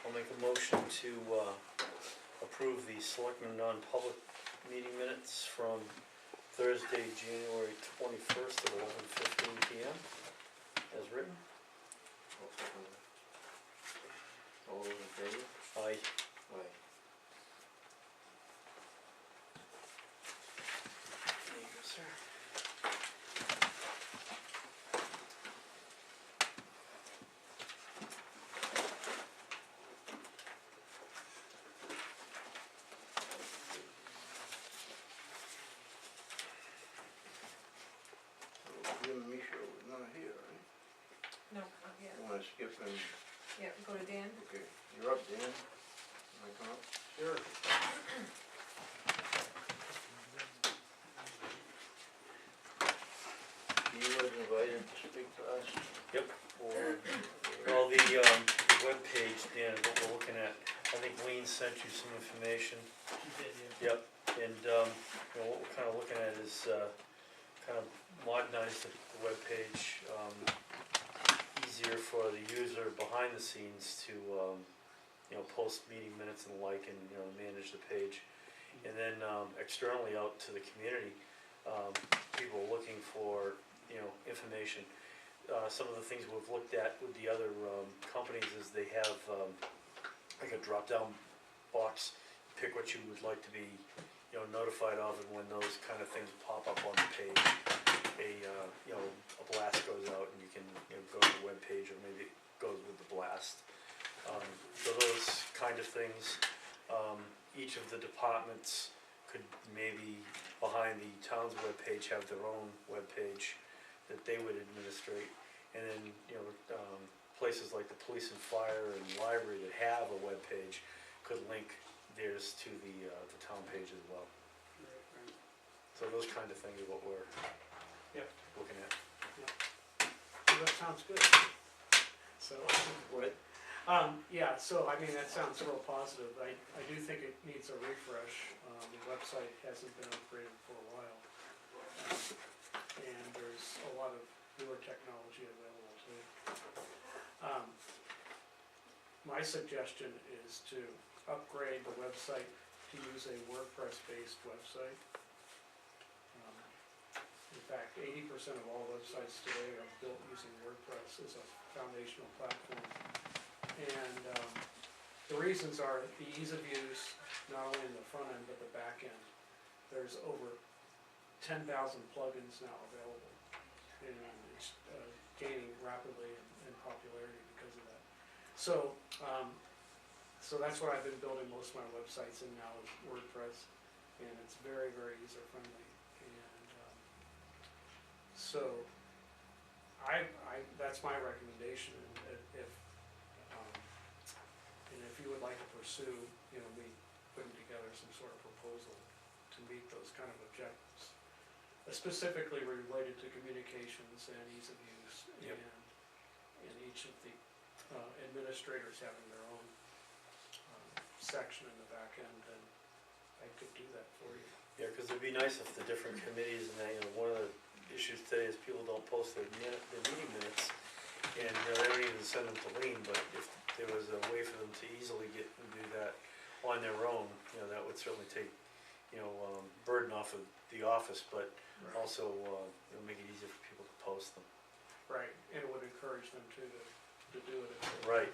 I'll make a motion to approve the Selectmen non-public meeting minutes from Thursday, January 21st at 11:15 PM as written. All those in favor? Aye. Aye. There you go, sir. Jim and Misha was not here, right? No, not yet. You wanna skip and, Yeah, go to Dan. okay, you're up, Dan. Wanna come up? Sure. He was invited to speak to us. Yep. Well, the webpage, Dan, what we're looking at, I think Lean sent you some information. Yep, and, what we're kinda looking at is, kind of modernize the webpage, easier for the user behind the scenes to, post meeting minutes and the like, and, manage the page. And then, externally out to the community, people looking for, information. Some of the things we've looked at with the other, companies is they have, like a drop-down box, pick what you would like to be, notified of, and when those kind of things pop up on the page, a blast goes out and you can, go to the web page, or maybe it goes with the blast. So those kind of things, each of the departments could maybe, behind the town's webpage, have their own webpage that they would administrate. And then, places like the police and fire and library that have a webpage could link theirs to the town page as well. Right. So those kind of things are what we're Yep. looking at. Well, that sounds good. So, What? yeah, so I mean, that sounds real positive. I do think it needs a refresh. The website hasn't been upgraded for a while. And there's a lot of newer technology available too. My suggestion is to upgrade the website to use a WordPress-based website. In fact, 80% of all websites today are built using WordPress as a foundational platform. And the reasons are the ease of use, not only in the front end, but the back end. There's over 10,000 plugins now available, and it's gaining rapidly in popularity because of that. So, so that's what I've been building most of my websites in now, is WordPress, and it's very, very user-friendly. So, that's my recommendation, and if you would like to pursue, me putting together some sort of proposal to meet those kind of objectives, specifically related to communications and ease of use, Yep. and each of the administrators having their own section in the back end, then I could do that for you. Yeah, because it'd be nice if the different committees and that, one of the issues today is people don't post their meeting minutes, and, they don't even send them to Lean, but if there was a way for them to easily get and do that on their own, that would certainly take, burden off of the office, but also, make it easier for people to post them. Right, and it would encourage them to do it. Right,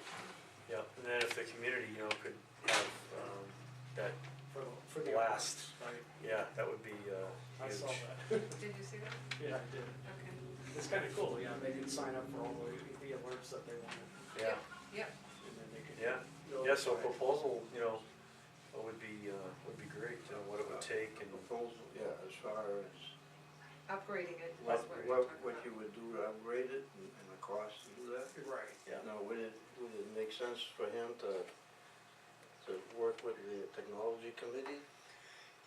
yeah, and then if the community, could have, that, For the Blast. awards, right? yeah, that would be, I saw huge. that. Did you see that? Yeah, I did. Okay. It's kinda cool, they can sign up for all the alerts that they want, Yeah, Yep. and then they can. yeah, yeah, so a proposal, would be great, what it would take, and, Proposal, yeah, as far as Upgrading it what, was what we what, were talking what about. you would do to upgrade it and the cost to do that. Right, yeah. Now, would it make sense for him to work with the technology committee?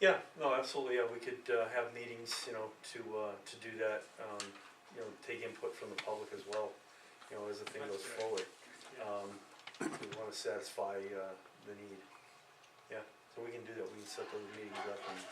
Yeah, no, absolutely, yeah, we could, have meetings, to do that, take input from the public as well, as the thing That's goes great. forward. yeah, We wanna satisfy, the need. Yeah, so we can do that, we can set those meetings up and,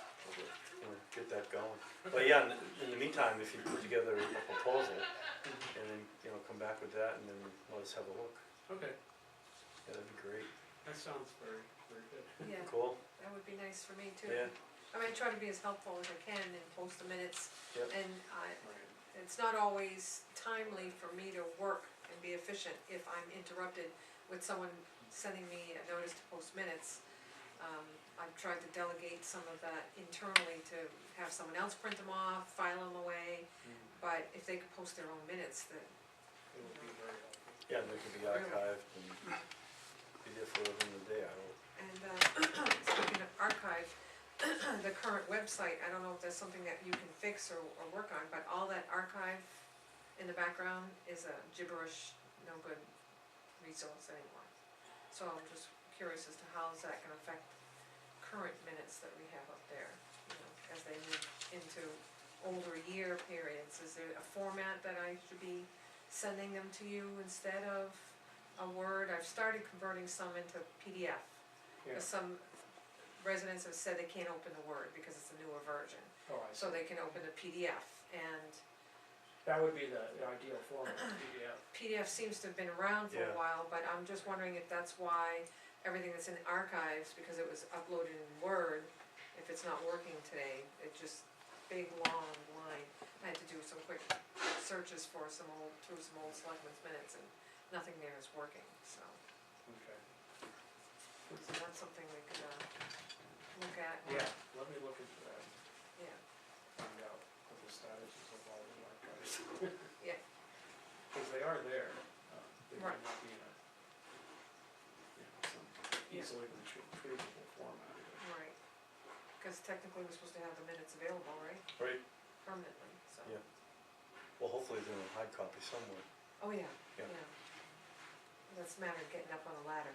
get that going. But yeah, in the meantime, if you put together a proposal, and then, come back with that, and then let us have a look, okay, yeah, that'd be great. That sounds very, very good. Yeah, Cool, that would be nice for me too. yeah, I mean, I try to be as helpful as I can and post the minutes, yep, and Right. it's not always timely for me to work and be efficient if I'm interrupted with someone sending me a notice to post minutes. I've tried to delegate some of that internally to have someone else print them off, file them away, but if they could post their own minutes, then, It would be very helpful. yeah, and they can be archived and be there for them in the day, I hope. and, speaking of archive, the current website, I don't know if there's something that you can fix or work on, but all that archive in the background is a gibberish, no good resource anymore. So I'm just curious as to how is that gonna affect current minutes that we have up there, you know, as they move into older year periods. Is there a format that I should be sending them to you instead of a Word? I've started converting some into PDF, Yeah, cause some residents have said they can't open the Word because it's a newer version, oh, I so see. they can open the PDF, and That would be the ideal format, PDF. PDF seems to have been around for a Yeah. while, but I'm just wondering if that's why everything that's in archives, because it was uploaded in Word, if it's not working today, it just, big, long line. I had to do some quick searches for through some old selectmen's minutes, and nothing there is working, so Okay. that's something we could, look at. Yeah, let me look into that, Yeah, find out what the status is of all the archives. yeah, Cause they are there, they Right. might not be in a, some Yeah. easily retrievable format. right, cause technically we're supposed to have the minutes available, right, Right, permanently, so. Yeah. well, hopefully they're in a hard copy somewhere. Oh, yeah, Yeah. yeah. That's a matter of getting up on a ladder.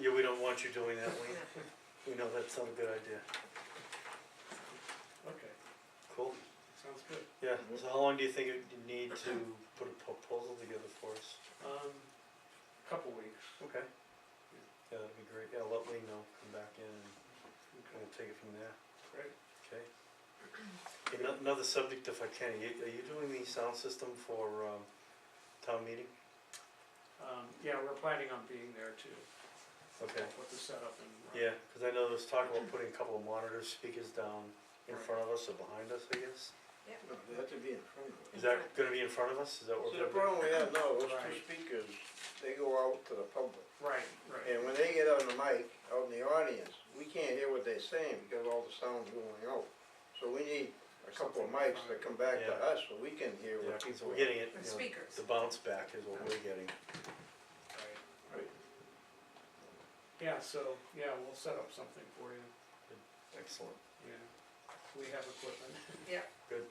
Yeah, we don't want you doing that, Lean, Yeah. we know that's not a good idea. Okay, Cool, sounds good. yeah, Mhm. so how long do you think you need to put a proposal together for us? Couple weeks. Okay. Yeah, that'd be great, yeah, let Lean know, come back in and Okay, we'll take it from there, great. okay? Okay, another subject if I can, are you doing the sound system for, town meeting? Yeah, we're planning on being there too. Okay. Put the setup and. Yeah, cause I know there was talk about putting a couple of monitor speakers down in front of us or behind us, I guess. No, they have to be in front of us. Is that gonna be in front of us, is that what See, we're the gonna problem we have now, those two Right. speakers, they go out to the public. Right, right. And when they get on the mic, out in the audience, we can't hear what they're saying because all the sound's going out. So we need a couple of mics that come back to Yeah. us so we can hear Yeah, what cause people we're are. getting it, The you know, speakers. the bounce back is what we're getting. Right. Right. Yeah, so, yeah, we'll set up something for you, Excellent. yeah. We have equipment. Yeah. Good.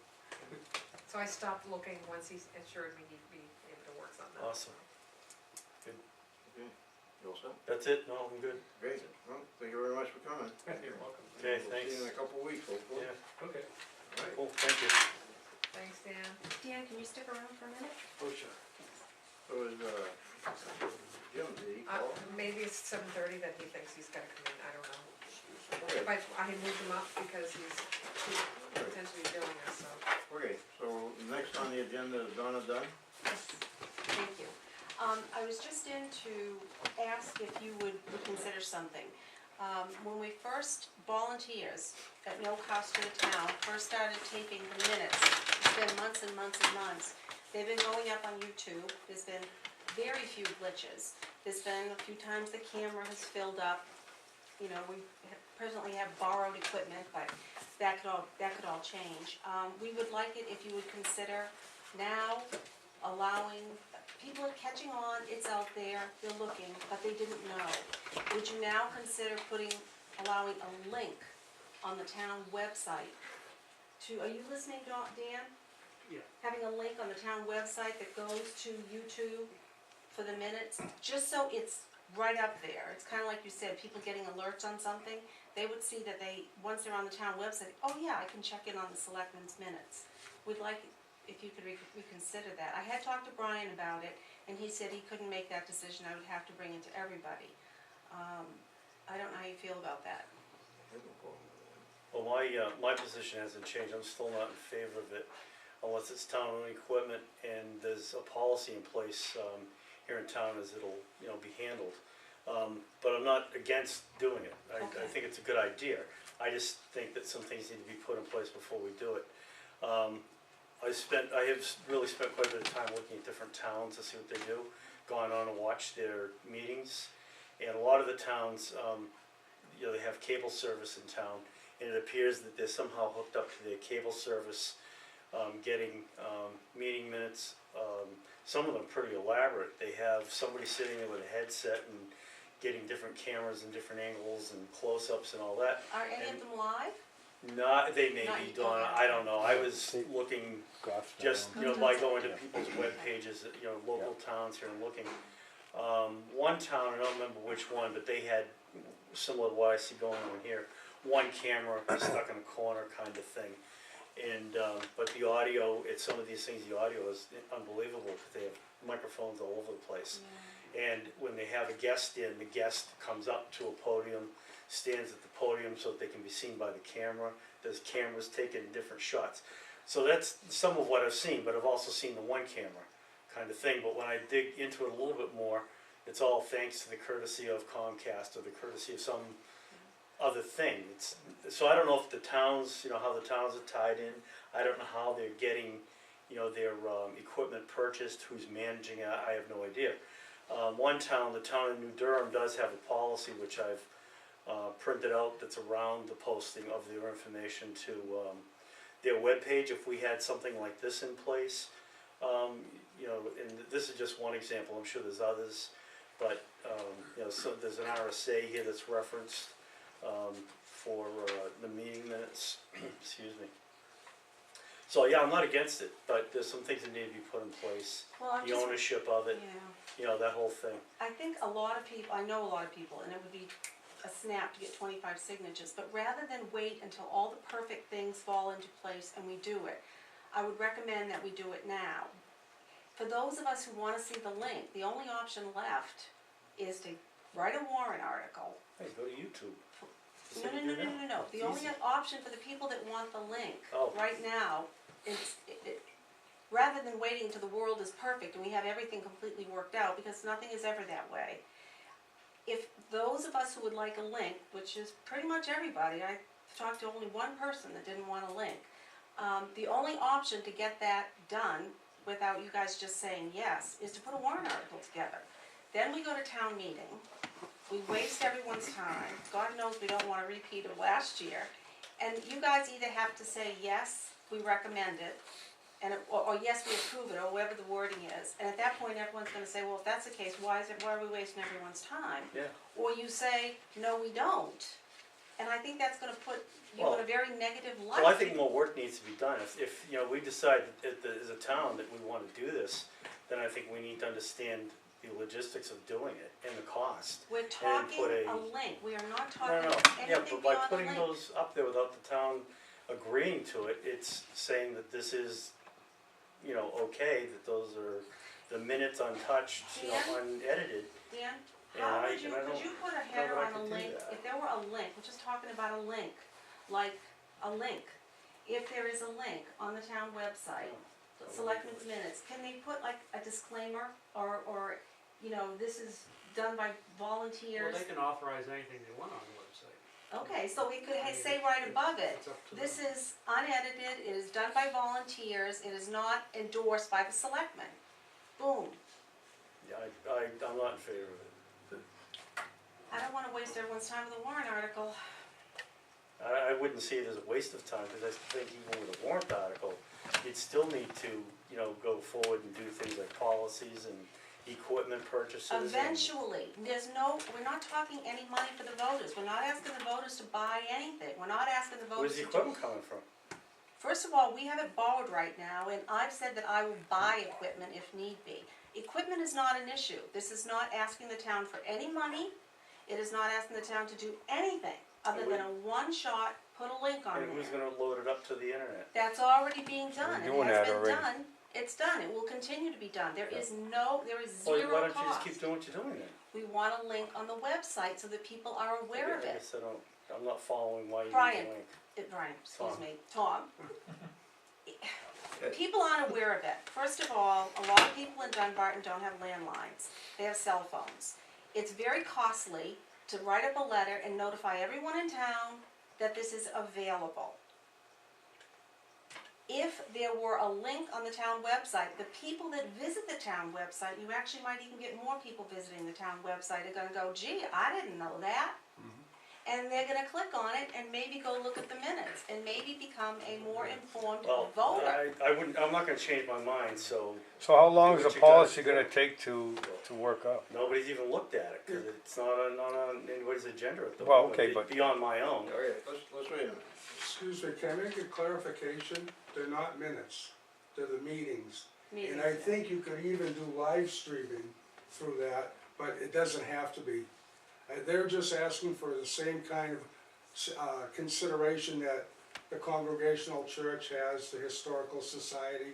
So I stopped looking once he assured me he'd be able to work something out. Awesome. Okay, you all set? That's it? No, I'm good. Great, well, thank you very much for coming. You're welcome. Okay, We'll thanks. see you in a couple of weeks, hopefully. Yeah, Okay. All right. cool, thank you. Thanks, Dan. Dan, can you stick around for a minute? Oh, sure. So is, Jim, did he call? Maybe it's 7:30 that he thinks he's gotta come in, I don't know. Okay. But I moved him up because he's potentially doing this, so. Okay, so next on the agenda is Donna Dunn. Thank you. I was just in to ask if you would consider something. When we first, volunteers at no cost to the town, first started taping the minutes, it's been months and months and months. They've been going up on YouTube, there's been very few glitches. There's been a few times the camera has filled up, you know, we presently have borrowed equipment, but that could all change. We would like it if you would consider now allowing, people are catching on, it's out there, they're looking, but they didn't know. Would you now consider allowing a link on the town website to, are you listening, Dan? Yeah. Having a link on the town website that goes to YouTube for the minutes, just so it's right up there. It's kinda like you said, people getting alerts on something, they would see that once they're on the town website, oh yeah, I can check in on the selectmen's minutes. We'd like, if you could reconsider that. I had talked to Brian about it, and he said he couldn't make that decision, I would have to bring it to everybody. I don't know how you feel about that. I have no problem with that. Well, my position hasn't changed, I'm still not in favor of it unless it's town-owned equipment and there's a policy in place, here in town as it'll, be handled. But I'm not against doing it. I Okay. think it's a good idea. I just think that some things need to be put in place before we do it. I have really spent quite a bit of time looking at different towns to see what they do, gone on and watched their meetings. And a lot of the towns, you know, they have cable service in town, and it appears that they're somehow hooked up to their cable service, getting meeting minutes. Some of them pretty elaborate. They have somebody sitting there with a headset and getting different cameras and different angles and close-ups and all that. Are any of them live? Not, they may Not be, yet, Donna, okay. I don't know. I was looking just, you know, by going to people's web pages, you know, local towns here and looking. One town, I don't remember which one, but they had, similar to what I see going on here, one camera stuck in a corner kind of thing. And, but the audio, at some of these things, the audio is unbelievable, because they have microphones all over the place. And when they have a guest in, the guest comes up to a podium, stands at the podium so that they can be seen by the camera. There's cameras taking different shots. So that's some of what I've seen, but I've also seen the one camera kind of thing. But when I dig into it a little bit more, it's all thanks to the courtesy of Comcast or the courtesy of some other thing. So I don't know if the towns, you know, how the towns are tied in. I don't know how they're getting, you know, their equipment purchased, who's managing it, I have no idea. One town, the town of New Durham, does have a policy which I've printed out that's around the posting of their information to their webpage. If we had something like this in place, you know, and this is just one example, I'm sure there's others, but you know, so there's an RSA here that's referenced for the meeting minutes, excuse me. So yeah, I'm not against it, but there's some things that need to be put in place, Well, I'm the just, ownership of it, yeah, you know, that whole thing. I think a lot of people, I know a lot of people, and it would be a snap to get 25 signatures, but rather than wait until all the perfect things fall into place and we do it, I would recommend that we do it now. For those of us who wanna see the link, the only option left is to write a warrant article. Hey, go to YouTube. That's No, what no, you no, do no, now. no, no, the It's only easy. option for the people that want the link, Oh. right now, rather than waiting until the world is perfect and we have everything completely worked out, because nothing is ever that way. If those of us who would like a link, which is pretty much everybody, I talked to only one person that didn't want a link. The only option to get that done, without you guys just saying yes, is to put a warrant article together. Then we go to town meeting, we waste everyone's time, God knows we don't want a repeat of last year. And you guys either have to say, yes, we recommend it, and or yes, we approve it, or whatever the wording is. And at that point, everyone's gonna say, well, if that's the case, why are we wasting everyone's time? Yeah. Or you say, no, we don't. And I think that's gonna put you in a very negative light. Well, I think more work needs to be done. If you know, we decide that as a town that we wanna do this, then I think we need to understand the logistics of doing it and the cost. We're talking put a link, we are not No, talking no, yeah, anything but by beyond a putting link. those up there without the town agreeing to it, it's saying that this is, you know, okay, that those are the minutes untouched, you know, unedited. Dan, And how I- would you, and I could don't you put a know header that I on a could do link, that. if there were a link, we're just talking about a link, like a link. If there is a link on the town website, Selectmen's minutes, can they put like a disclaimer, or, you know, this is done by volunteers? Well, they can authorize anything they want on the website. Okay, so we could say right above it, It's up to this them. is unedited, it is done by volunteers, it is not endorsed by the selectmen. Boom. Yeah, I'm not in favor of it. I don't wanna waste everyone's time with a warrant article. I wouldn't see it as a waste of time, because I think even with a warrant article, you'd still need to, you know, go forward and do things like policies and equipment purchases and. Eventually, we're not talking any money for the voters, we're not asking the voters to buy anything, we're not asking the Where's voters the to do. equipment coming from? First of all, we have it borrowed right now, and I've said that I will buy equipment if need be. Equipment is not an issue, this is not asking the town for any money, it is not asking the town to do anything, other than a one-shot, put a link on And who's there. gonna load it up to the internet? That's already being done, We're doing it has that been already. done, it's done, it will continue to be done, there is Well, zero why don't you just cost. keep doing what you're doing then? We want a link on the website so that people are aware of I it. guess I'm not following why you need Brian. the link. Brian, excuse Tom. me, Tom. People aren't aware of it. First of all, a lot of people in Dunbarton don't have landlines, they have cell phones. it's very costly to write up a letter and notify everyone in town that this is available. If there were a link on the town website, the people that visit the town website, you actually might even get more people visiting the town website, are gonna go, gee, I didn't know that. And they're gonna click on it and maybe go look at the minutes, and maybe become a more informed Well, voter. I wouldn't, I'm not gonna change my mind, so So how long is What the you gotta policy do. gonna take to work up? nobody's even looked at it, cause it's not on anybody's agenda at the Well, moment, okay, but- beyond my own. Okay, let's wait a minute. Excuse me, can I make a clarification? They're not minutes, they're the meetings. Meetings, And I yeah. think you could even do live streaming through that, but it doesn't have to be. They're just asking for the same kind of consideration that the Congregational Church has, the Historical Society,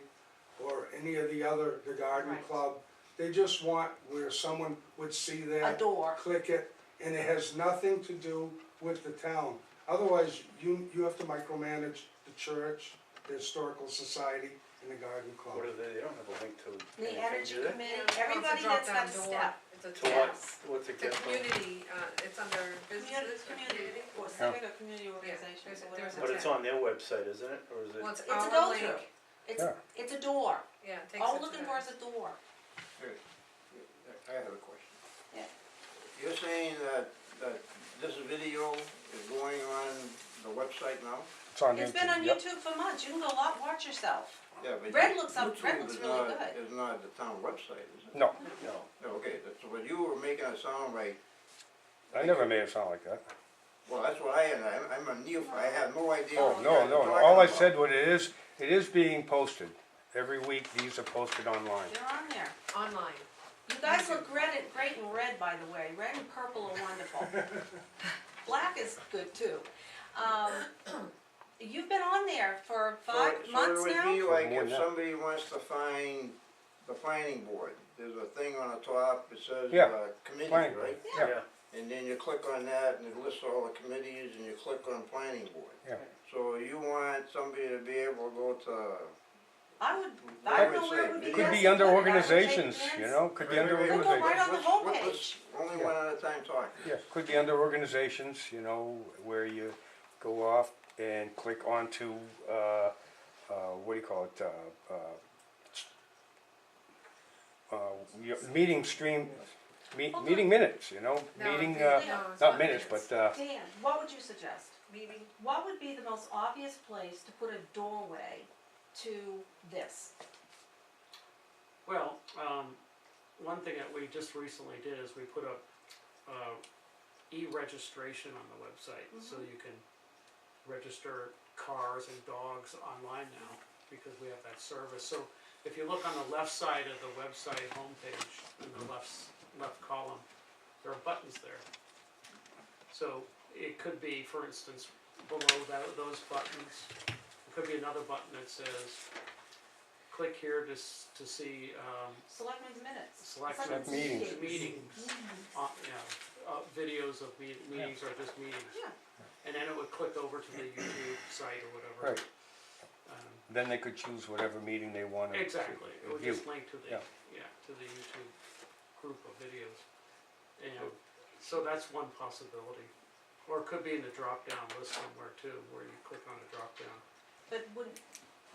or any of the other, the Garden Right. Club. They just want where someone would see A that, door. click it, and it has nothing to do with the town. Otherwise, you have to micromanage the church, the Historical Society, and the Garden Club. What are they don't have a link to The anything, energy do they? committee, Yeah, it's a everybody that's got drop-down a door. step. It's a To tab. what, what's it The get from? community, it's under businesses, Community, or or civic or community organizations, there's or a- there's whatever. But it's on their website, isn't it, or is it? Well, it's It's a our go link, through. It's, Yeah. it's a door. yeah, it takes All it we're to looking that. for is a door. I have a question. Yeah. You're saying that this video is going on the website now? It's on YouTube. It's been on yep. YouTube for months, you can go watch yourself. Yeah, but Red looks YouTube looks is really not- good. Is not the town website, is it? No, No, Okay, that's what you were making it sound like. I never made it sound like that. Well, that's what I'm a neophyte, I have no idea. Oh, what you no, guys are no, talking all I about. said what it is being posted. Every week, these are posted online. They're on there. Online. You guys look great in red, by the way, red and purple are wonderful. Black is good too. You've been on there for 5 months So it now? would be like More if than that. somebody wants to find the planning board, there's a thing on the top, it says, Yeah, committee, planning right? Yeah. yeah, And then you click on that and it lists all the committees and you click on planning board. Yeah. So you want somebody to be able to go to, I don't Where know would where say it would be. video? Could best be to under put it. I would take organizations, you minutes. know, could be under Wait, wait, wait, We'll go organizations. right on the homepage. only Yeah. one at a time talking. Yes, could be under organizations, you know, where you go off and click onto, what do you call it, meeting stream, meeting minutes, you know, No, meeting, no, it's not minutes, but, Dan, what would you suggest? Meeting, What would be the most obvious place to put a doorway to this? Well, one thing that we just recently did is we put up, e-registration on the website, so you can register cars and dogs online now, because we have that service. So if you look on the left side of the website homepage, in the left column, there are buttons there. So it could be, for instance, below those buttons, it could be another button that says, click here to see, Selectmen's minutes. Selectmen's meetings. meetings, videos of meetings or just meetings. Yeah. And then it would click over to the YouTube site or whatever. right, then they could choose whatever meeting they wanted to Exactly, it would view. just link to the, Yeah. to the YouTube group of videos. And so that's one possibility. Or it could be in the drop-down list somewhere too, where you click on a drop-down. But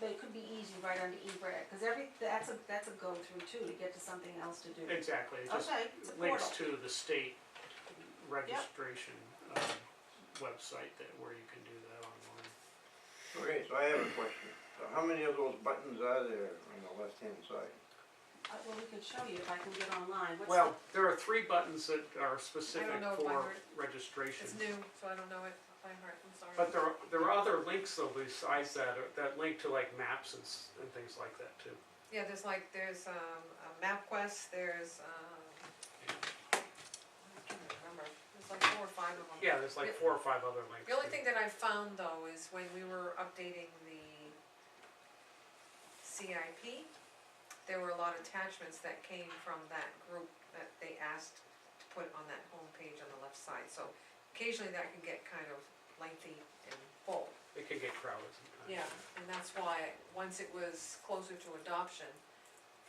it could be easy right under e-reg, cause that's a go-through too, to get to something else to do. Exactly, it just Okay, it's a links portal. to the state registration, website where you can do that online. Okay, so I have a question. So how many of those buttons are there on the left-hand side? Well, we could show you if I can get online, what's Well, there are 3 buttons that are specific know if I for heard. registration. it's new, so I don't know it by heart, I'm sorry. But there are other links though besides that, that link to like maps and things like that too. Yeah, there's a MapQuest, there's, I'm trying to remember, there's like 4 or 5 of them. Yeah, there's like 4 or 5 other links. The only too. thing that I found though is when we were updating the CIP, there were a lot of attachments that came from that group that they asked to put on that homepage on the left side, so occasionally that can get kind of lengthy and full. It can get crowded sometimes. Yeah, and that's why, once it was closer to adoption,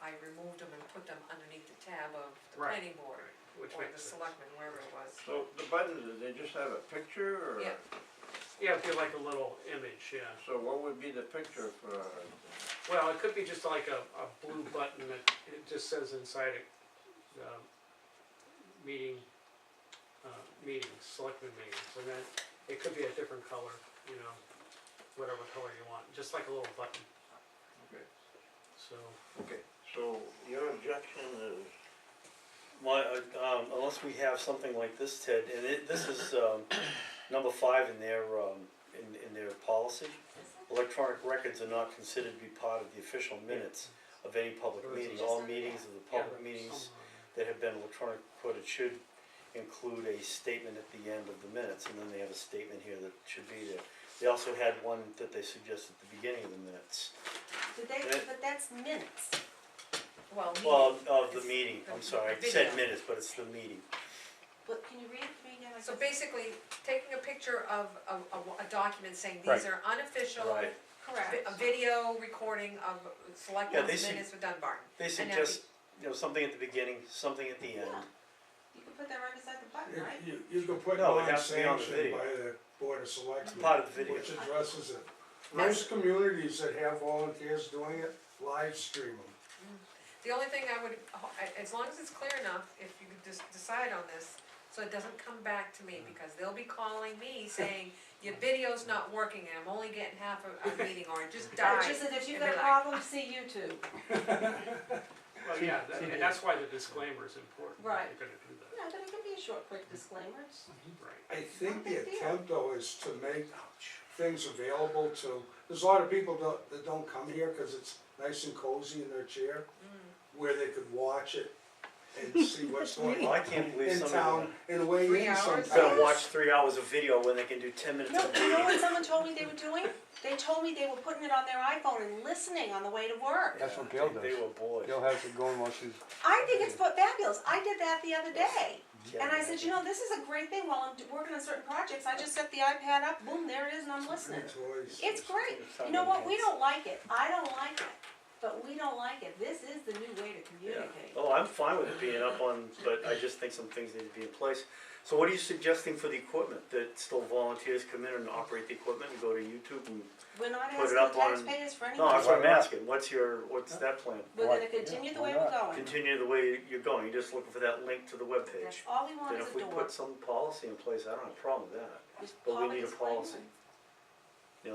I removed them and put them underneath the tab of the Right. planning board. which or the makes sense. selectman, wherever it was. So the buttons, do they just have a picture or? Yeah. Yeah, it'd be like a little image, yeah. So what would be the picture for, Well, it could be just like a blue button that it just says inside it, meetings, selectmen meetings, and then it could be a different color, you know, whatever color you want, just like a little button, okay, so. so your objection is, Unless we have something like this, Ted, and this is, number 5 in their, in their policy. Electronic records are not considered to be part of the official minutes of any public meeting. All meetings of the public meetings that have been electronic recorded should include a statement at the end of the minutes, and then they have a statement here that should be there. They also had one that they suggested at the beginning of the minutes. Did they, but that's minutes. Well, Well, meeting. of the It's meeting, the- I'm sorry, I the said video. minutes, but it's the meeting. But can you read it to me again? I So guess- basically, taking a picture of a document saying these Right. are unofficial, Right. Correct. a video recording of Yeah, selectmen's they minutes for Dunbarton. They And suggest, something at the beginning, something at the end. Yeah. You can put that right beside the button, right? You can put No, it has to be on the non-sanctioned video. by the Board of It's Selectmen, part of the video. which addresses it. Most communities that have volunteers doing it, live stream them. The only thing I would, as long as it's clear enough, if you could just decide on this, so it doesn't come back to me, because they'll be calling me saying, your video's not working, and I'm only getting half a meeting, or it just died. Just that if you've and got a they're like, problem, see YouTube. Well, yeah, and that's why the disclaimer is important. if Right. You're gonna do that, Yeah, but it can be a short, quick disclaimer. It's- right. I think the Not a big deal. attempt though is to make things available to, there's a lot of people that don't come here because it's nice and cozy in their chair, where they could watch it and see what's going Well, I on can't believe in some of town and weigh 3 in hours? sometimes. Gonna watch 3 hours of video when they can do 10 minutes No, of you know video. what someone told me they were doing? They told me they were putting it on their iPhone and listening on the way to work. That's what Gail They does. were bored. Gail has it going while she's, I think it's fabulous. I did that the other day. Yeah. And I said, you know, this is a great thing. While I'm working on certain projects, I just set the iPad up, boom, there it is, and I'm listening. Toys. It's great. You know what? We don't like it. I don't like it. But we don't like it. This is the new way to Yeah. communicate. Oh, I'm fine with it being up on, but I just think some things need to be in place. So what are you suggesting for the equipment? That still volunteers come in and operate the equipment and go to YouTube and, We're not Put it asking up on- taxpayers for any no, that's money. what I'm asking. What's that plan? We're Why- gonna continue the why way we're not? going. Continue the way you're going, you're just looking for that link to the That's webpage. all we want Then is if a we door. put some policy in place, I don't have a problem with that. Just but we pop need a disclaimer. policy.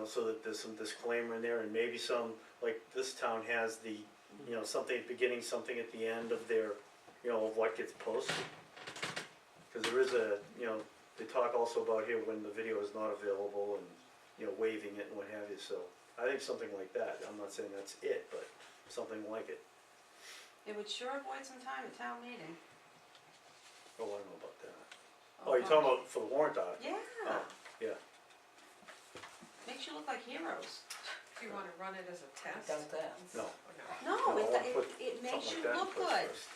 So that there's some disclaimer in there and maybe some, like this town has the, something at the beginning, something at the end of their, of what gets posted. Cause there is they talk also about here when the video is not available and, waiving it and what have you, so I think something like that, I'm not saying that's it, but something like it. It would sure avoid some time at town meeting. Oh, I don't know about that. Oh, you're talking about for the warrant article? Yeah. Oh, yeah. Makes you look like heroes. Do you wanna run it as a test? No. Or no? No, No, I wanna put it makes Something you like that in look place good. first.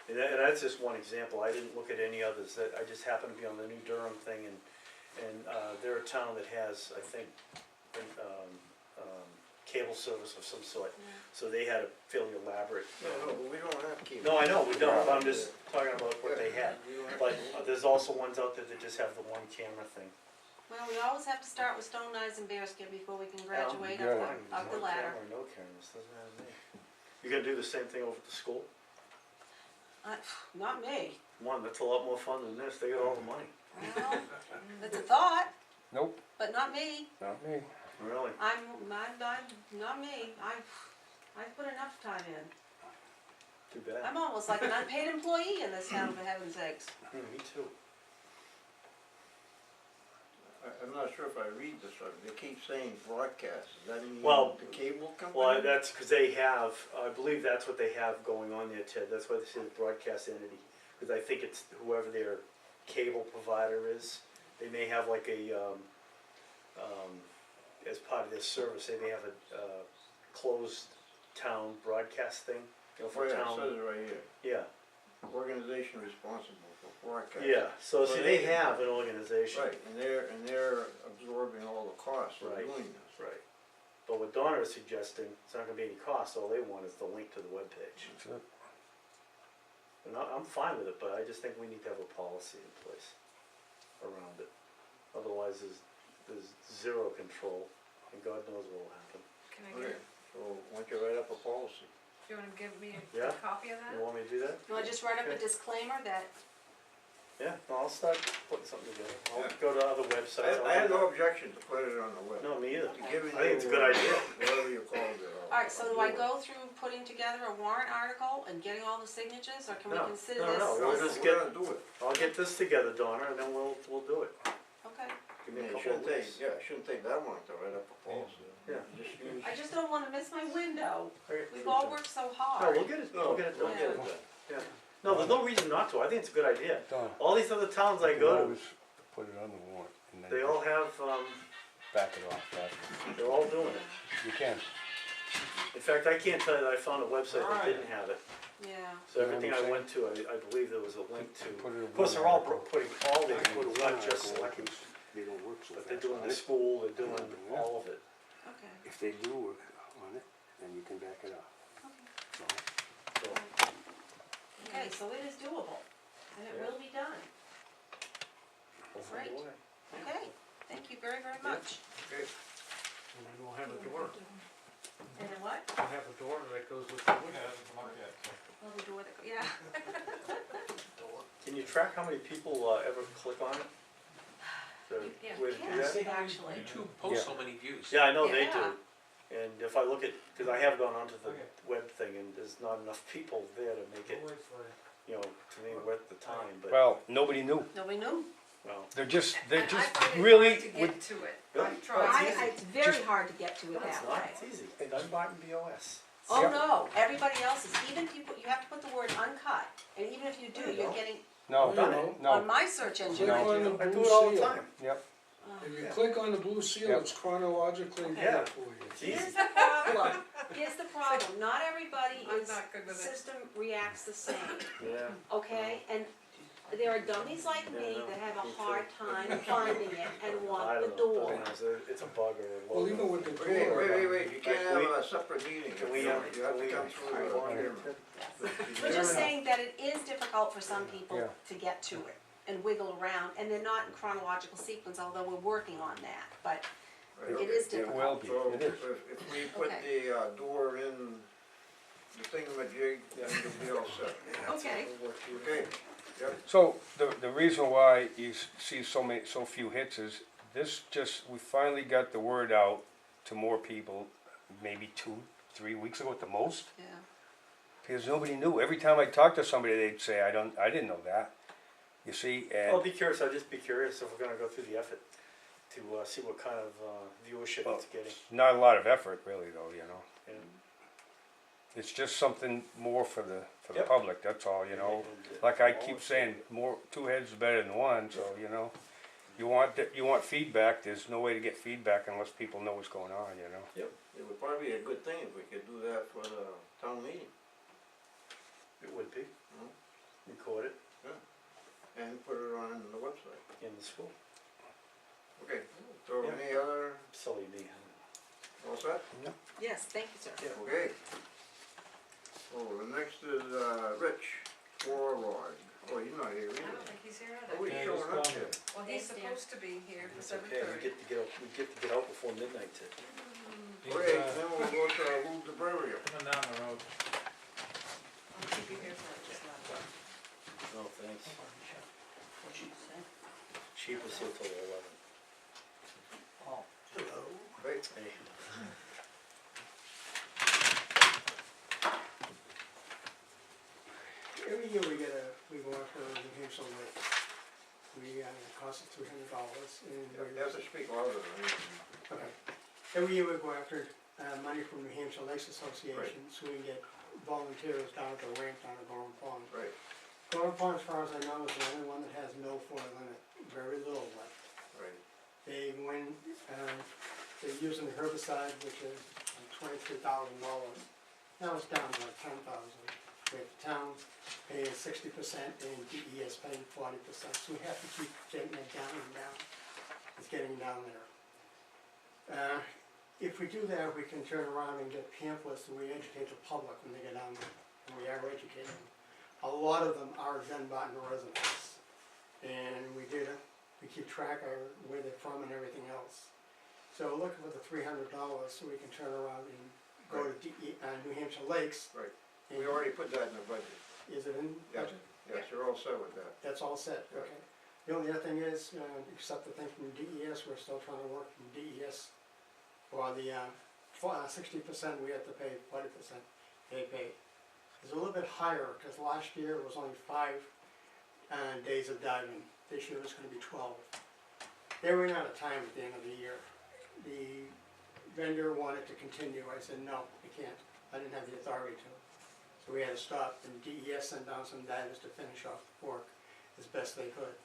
Okay. And that's just one example, I didn't look at any others, that I just happened to be on the New Durham thing, and they're a town that has, I think, cable service of some sort, so they had a fairly elaborate. no, but we don't have cable. No, I know, we don't, I'm just talking about what they had, We don't have but cable. there's also ones out there that just have the one camera thing. Well, we always have to start with stone knives and bearskin before we can graduate good. up the ladder. One camera or no cameras, doesn't matter to me. You gonna do the same thing over at the school? Not me. One, that's a lot more fun than this, they got all the money. Well, it's a thought, nope, but not me. not me. Really? Not me. I've put enough time in. Too bad. I'm almost like an unpaid employee in this town, for heaven's sakes. Me too. I'm not sure if I read this right, they keep saying broadcast, does that mean Well, the cable company? Well, that's because they have, I believe that's what they have going on there, Ted, that's why they say the broadcast entity. Because I think it's whoever their cable provider is, they may have like a, as part of their service, they may have a closed town broadcast thing, Oh, for yeah, it town. says it right here, Yeah, organization responsible for broadcast. yeah, so see, they they- have an organization. Right, and they're absorbing all the costs of Right. doing this. Right. But what Donna is suggesting, it's not gonna be any cost, all they want is the link to the webpage. That's it. And I'm fine with it, but I just think we need to have a policy in place around it. Otherwise, there's zero control, and God knows what will happen. Can I Okay, get, so why don't you write up a policy? do you wanna give me a Yeah. copy of that? You want me to do that? You wanna just write up a Okay. disclaimer that, Yeah, no, I'll start putting something together. I'll Yeah. go to other websites. I have no objection to put it on the web. No, me either. To giving I think it's a good you, idea. Whatever you called it. alright, so do I'll I it. go through putting together a warrant article and getting all the signatures, or can we No, consider no, this? no, No, we'll just we're gonna do it. I'll get this together, Donna, and then we'll do it. Okay, Give me a It couple of shouldn't take, weeks. yeah, it shouldn't take that long to write up a policy. Yeah. Just use. I just don't wanna miss my window, Okay. we've all worked so No, hard. we'll get it, No, we'll get it don't done. get it done. Yeah. No, there's no reason not to. I think it's a good idea. Done. All these other towns I go to, Always put it on the warrant, and then they all have, back it off after. they're all doing it. You can. In fact, I can't tell you that I found a website that didn't have it. Yeah, So You know everything what I I'm went to, I believe there was a link to. Put it in Of course, one they're all article. putting all their, I put a not warrant just article selectmen, because they don't work so but they're fast doing on the it. school, they're doing Yeah. all of it. okay, If they do work on it, then you can back it up. okay. So, So, Okay, so it is doable, and it Yeah. will be done. we'll Right. find a way. Okay, thank you very, very much. Okay, And then we'll have a door, And then what? we'll have a door that goes with the wood. Oh, the door that, yeah. Can you track how many people ever click on it? The Yeah. way to do Yes. that? Actually. YouTube Yeah. posts so many views. Yeah, I know they Yeah. do. And if I look at, cause I have gone onto the web thing and there's not enough people there to make it, you know, to me worth the time, but, well, nobody knew. Nobody knew. well. They're just And I find it really, hard to with- get to it. Really? I've tried. It's very hard to get to No, it it's that not, way. it's easy. Dunbarton BOS. Oh, Yep. no, everybody else is, even if you put, you have to put the word uncut, and even if you do, There you you're go. getting, no, Done it. on no, my search engine, Click I on do. the I do blue it all the seal. time. yep, If you Yeah. click on the blue seal, Yep. it's chronologically Okay. there for you. It's Here's easy. the problem, here's the problem, not everybody I'm is, not good with it. system reacts the same, Yeah. okay? And there are dummies like me Yeah, I know. that have a Me too. hard time finding it and I want the don't know, door. God knows, it's a bug or a logo. Well, even with the okay, door. wait, you can't have a separate meeting. Can we, You have to can we, come through the go on here chairman. too? We're just saying that it is difficult for some people Yeah. to get to it and wiggle around, and they're not in chronological sequence, although we're working on that, but Right, it okay. is it difficult. will be, So it is. if we put Okay. the door in the thingamajig, then it'll be all set. Okay. Okay, So, the reason why you see so few hits is, we finally got the word out to more people, maybe 2-3 weeks ago at the most, Yeah. because nobody knew. Every time I talked to somebody, they'd say, I didn't know that, you see, I'll and, be curious, I'll just be curious if we're gonna go through the effort to see what kind of viewership Well, it's getting. not a lot of effort, really, though, you know. And- It's just something more for the Yep. public, that's all, you know. and, Like I keep saying, two heads is better than one, so, you know. You want feedback, there's no way to get feedback unless people know what's going on, you know. it would probably be a good thing if we could do that for the town meeting, It would be, Mhm. record it and put it on the website. in the school. Okay, so Yeah. any other, Silly me. all set? Yes, thank you, sir. Okay. So the next is, Rich Warlord. Oh, you're not here I either. don't think he's here Oh, he's either. showing up here. Well, he's Yes, dear. supposed to be here for It's seven okay, thirty. we get to get out before midnight too. Okay, then we'll go to Lou DeBrio. Coming down the road. I'll keep you here for just that. No, thanks. Cheapest here till 11. Hey, Hey. Every year we go after the New Hampshire Lake. It costs us $300 and you have to speak louder. okay. Every year we go after, money from New Hampshire Lakes Association, so we can get volunteers down at the ramp down at Gorham Pond. Right, Gorham Pond, as far as I know, is the only one that has no floor limit, very little left. right. They're using herbicide, which is $23,000. Now it's down to like $10,000. We have the town paying 60% and DES paying 40%, so we have to keep getting it down and down. It's getting down there. If we do that, we can turn around and get pamphlets and we educate the public when they get down there, and we are educating them. a lot of them are Dunbarton residents. And we keep track of where they're from and everything else. So we're looking for the $300 so we can turn around and go to New Hampshire Lakes. Right. And We already put that in the budget. is it in Yeah. budget? Yes, you're all set with that. That's all set, Yeah. okay. The only other thing is, except the thing from DES, we're still trying to work from DES. For the 60% we have to pay, 40% they pay. It's a little bit higher, because last year it was only 5 days of diving. This year it's gonna be 12. They ran out of time at the end of the year. The vendor wanted to continue, I said, no, I can't, I didn't have the authority to. So we had to stop, and DES sent down some divers to finish off the work as best they could.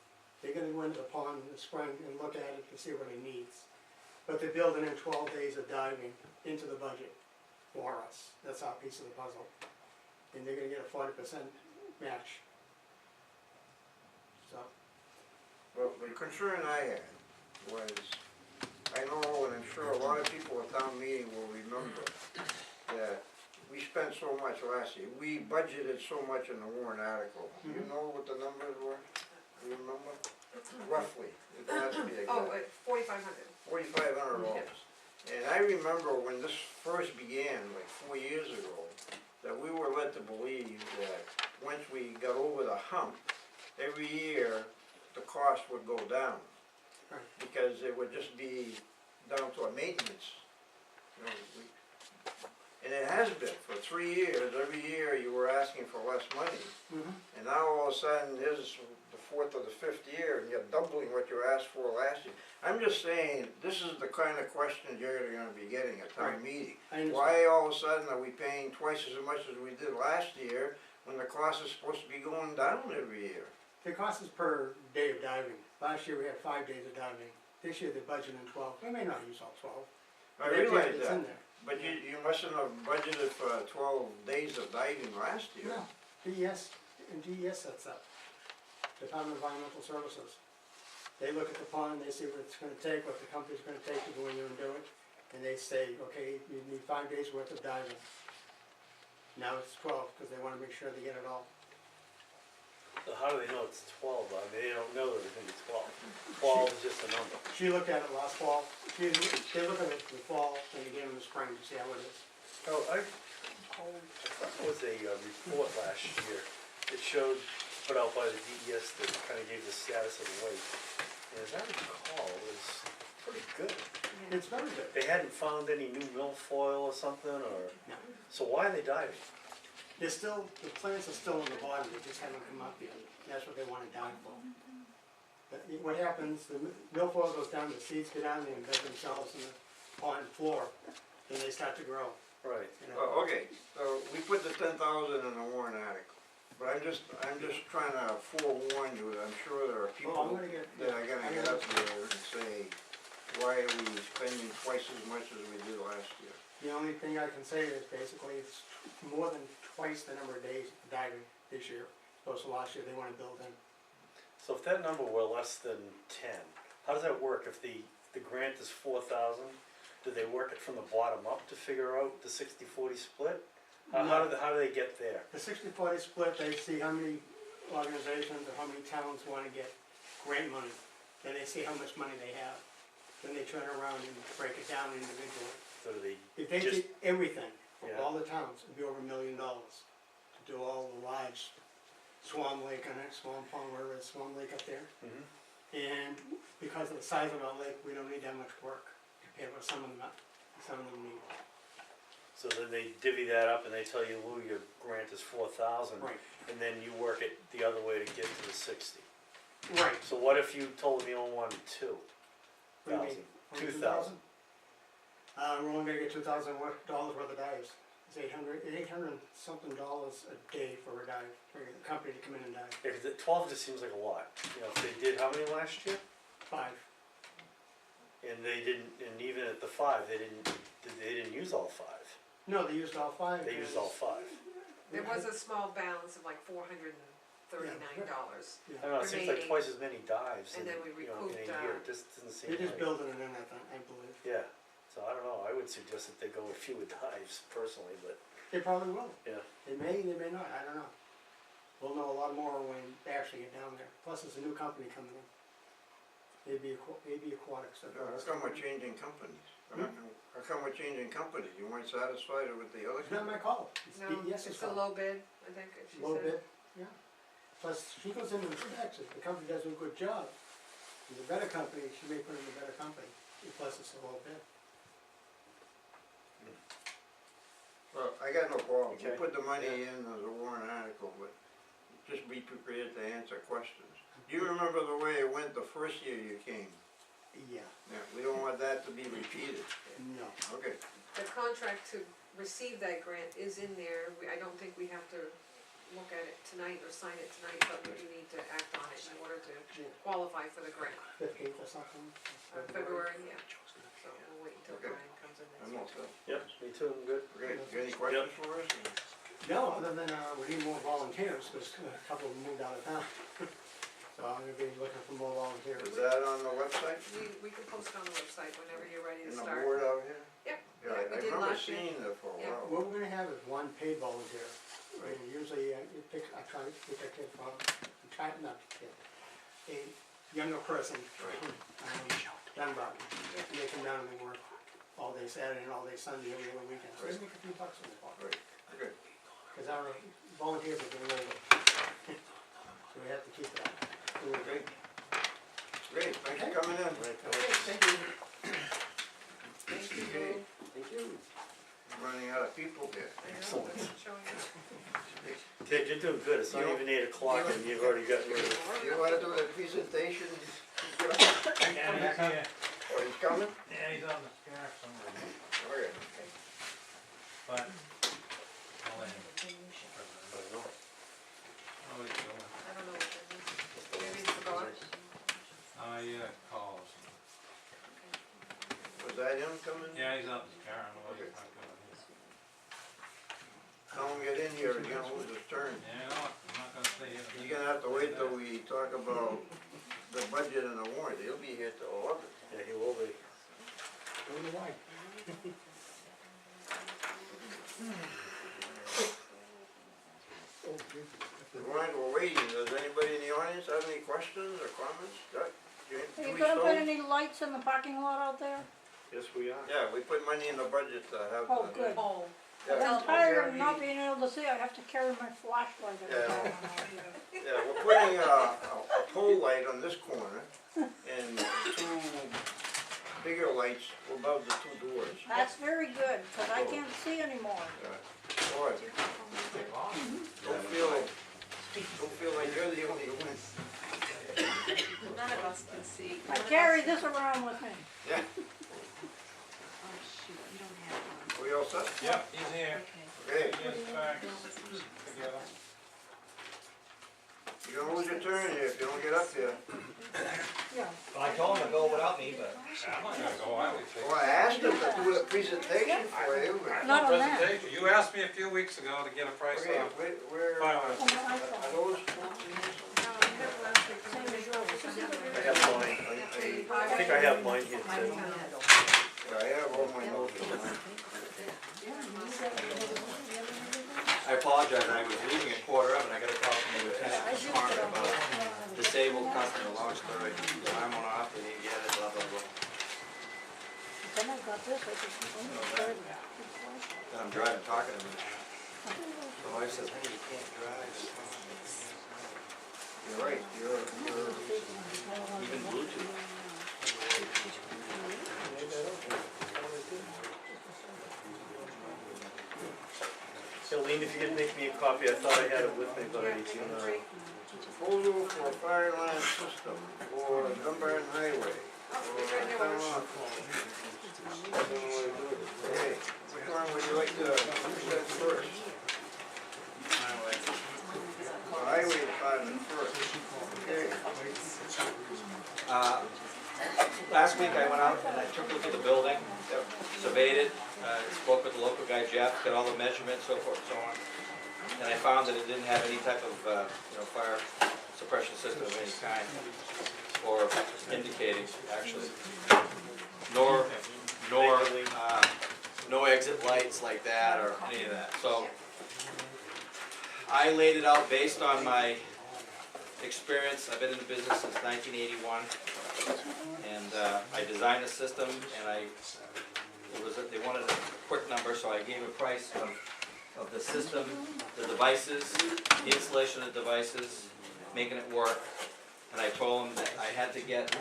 They're gonna go into the pond in the spring and look at it to see what it needs. But they're building in 12 days of diving into the budget for us, that's our piece of the puzzle. And they're gonna get a 40% match. So, Well, the concern I had was, I know, and I'm sure a lot of people at town meeting will remember, that we spent so much last year. We budgeted so much in the warrant article. Do you know what the numbers were? Do you remember? Roughly, it doesn't have to be exact. Oh, 4,500. $4,500. And I remember when this first began, like 4 years ago, that we were led to believe that once we got over the hump, every year, the cost would go down. Right. Because it would just be down to a maintenance. You know, and it has been, for 3 years, every year you were asking for less money. And now all of a sudden, here's the 4th or the 5th year, and you're doubling what you asked for last year. I'm just saying, this is the kind of question you're gonna be getting at town meeting. I understand. Why all of a sudden are we paying twice as much as we did last year, when the cost is supposed to be going down every year? The cost is per day of diving. Last year we had 5 days of diving. This year they're budgeting 12. We may not use all 12. I But realize it's in that, there. but you mustn't have budgeted for 12 days of diving last year. No, DES sets up. Department of Environmental Services. They look at the pond, they see what it's gonna take, what the company's gonna take to go in there and do it, and they say, okay, you need 5 days worth of diving. Now it's 12, because they wanna make sure they get it all. So how do they know it's 12? I mean, they don't know that they think it's 12. 12 is just a number. She looked at it last fall, they look at it in the fall, and again in the spring to see how it is. Oh, I thought there was a report last year that showed, put out by the DES that kind of gave the status of the lake. And as I recall, it was pretty good. It's very good. They hadn't found any new milfoil or something, or, No. so why are they diving? They're still, the plants are still in the bottom, they just haven't come up yet. That's what they want to dive for. But what happens, the milfoil goes down, the seeds get down, they embed themselves in the pond floor, then they start to grow, Right. you know. Well, okay, so we put the 10,000 in the warrant article, but I'm just trying to forewarn you that I'm sure there are people I'm gonna get- that are gonna get up there and say, why are we spending twice as much as we did last year? The only thing I can say is basically it's more than twice the number of days of diving this year, opposed to last year, they want to build in. So if that number were less than 10, how does that work? If the grant is 4,000, do they work it from the bottom up to figure out the 60-40 split? How do they get there? The 60-40 split, they see how many organizations or how many towns want to get grant money. Then they see how much money they have. Then they turn around and break it down individually. So do they If they just, did everything, for Yeah. all the towns, it'd be over $1 million to do all the large Swan Lake on it, Swan Pond, wherever it's Swan Lake up there. Mhm. And because of the size of our lake, we don't need that much work compared with some of them need. So then they divvy that up and they tell you, Lou, your grant is 4,000, Right, and then you work it the other way to get to the 60. right. So what if you told me you only wanted 2? What do you mean? 2,000. We're only gonna get $2,000 worth of dives. It's 800 something dollars a day for a dive, for a company to come in and dive. Yeah, 'cause 12 just seems like a lot. You know, if they did how many last year? 5. And they didn't, and even at the 5, they didn't use all 5. No, they used all 5. They used all 5. There was a small balance of like $439. I don't know, it seems like Remaining. twice as many dives in, And then we you know, in recouped, a year. It just doesn't seem They're just right. building it in, I believe. Yeah, so I don't know, I would suggest that they go with fewer dives personally, but, They probably will. yeah. They may not, I don't know. we'll know a lot more when they actually get down there. Plus, there's a new company coming in. AB Aquatics. How come we're changing companies? How come we're changing companies? You weren't satisfied with the other It's not company? my call, it's No, DES's it's a call. low bid, I think she said. Low bid, yeah. Plus, she goes in and inspects, if the company does a good job, there's a better company, she may put in a better company, and plus it's a low bid. Well, I got no problem. You Okay. put the money in as a warrant article, but just be prepared to answer questions. Do you remember the way it went the first year you came? Yeah, Yeah, we don't want that to be repeated. no. Okay. The contract to receive that grant is in there, I don't think we have to look at it tonight or sign it tonight, but we do need to act on it in order to qualify for the grant. 15th or something. February, yeah, so we'll wait until Okay. Brian comes in I'm next all week. set. Yep, me too, I'm good. Okay, you got any questions for us? No, other than, we need more volunteers, because a couple of them moved out of town. So I'm gonna be looking for more volunteers. Is that on the website? We can post it on the website whenever you're ready to In the start. board out here? Yep, Yeah, yeah, I we did remember last year. seeing it for a Yeah. while. What we're gonna have is one paid volunteer. And usually, you pick, I try to pick a kid from, not kid, a younger person from, Dunbarton. And they come down and they work all day Saturday and all day Sunday, every other weekend. So they make a few bucks on the clock. Right, okay. Because our volunteers are getting older. So we have to keep that. Okay. Great, thanks for coming in. Thank you. Thank you, Okay. Lou. Thank you. Running out of people here. I know, Excellent. it's showing up. Ted, you're doing good, it's not You- even 8 o'clock and you've already got rid of. You wanna do the presentation? Yeah, he's here. Oh, he's coming? Yeah, he's on the scarf somewhere, Okay. but I'll let him. Oh, he's going. I don't know what that is. Maybe it's forgot. Calls. Was that him coming? Yeah, he's out in the car, I don't know what he's Okay. talking about. Tell him get in here, he's gonna lose his turn. Yeah, you know what, I'm not gonna stay here. You're gonna have to wait till we talk about the budget and the warrant, he'll be here till 11. Yeah, he will be. Don't know why. While we're waiting, does anybody in the audience have any questions or comments? Are you gonna put any lights in the parking lot out there? Yes, we are. Yeah, we put money in the budget to have. Oh, good. Oh, Yeah, I'm tired of not being able to see, I have to carry my flashlight every Yeah. time. Yeah, we're putting a pole light on this corner and two bigger lights above the two doors. That's very good, cause I can't see anymore. Boy, don't feel like you're the only one. None of us can see. I carry this around with me. Yeah, Oh, shoot, you don't have one. we all set? Yep, he's here, Okay, he has facts together. you're gonna lose your turn here if you don't get up here. Yeah. I told him to go without me, but I'm not gonna go, I would say. Well, I asked him to do a presentation for you, but. Not on that. Presentation, you asked me a few weeks ago to get a price Okay, on. where, File On it. the are iPhone. those quotes in here? no, I have last week. Same as yours. This is I what have mine. I think I have mine here too. Yeah, I have all my notes on that. I apologize, I was leaving at 7:45 and I got a call from the lieutenant this morning about disabled customer, long story. Time went off, they didn't get it, blah, blah, blah. Then I got this, I just. Then I'm driving, talking to him. My wife says, hey, you can't drive. You're right, you're, Even Bluetooth. Lean, if you could make me a copy, I thought I had it with me, but I do not. proposal for a fire line system for Dunbarton Highway. Okay, which one would you like to present first? Highway Department first. Okay, Last week I went out and I took a look at the building, surveyed it, spoke with the local guy Jeff, got all the measurements, so forth and so on. And I found that it didn't have any type of, fire suppression system of any kind, or indicating, actually. Nor, no exit lights like that, or any of that. So, I laid it out based on my experience. I've been in the business since 1981. And I designed a system, and they wanted a quick number, so I gave a price of the system, the devices, the installation of the devices, making it work. And I told them that I had to get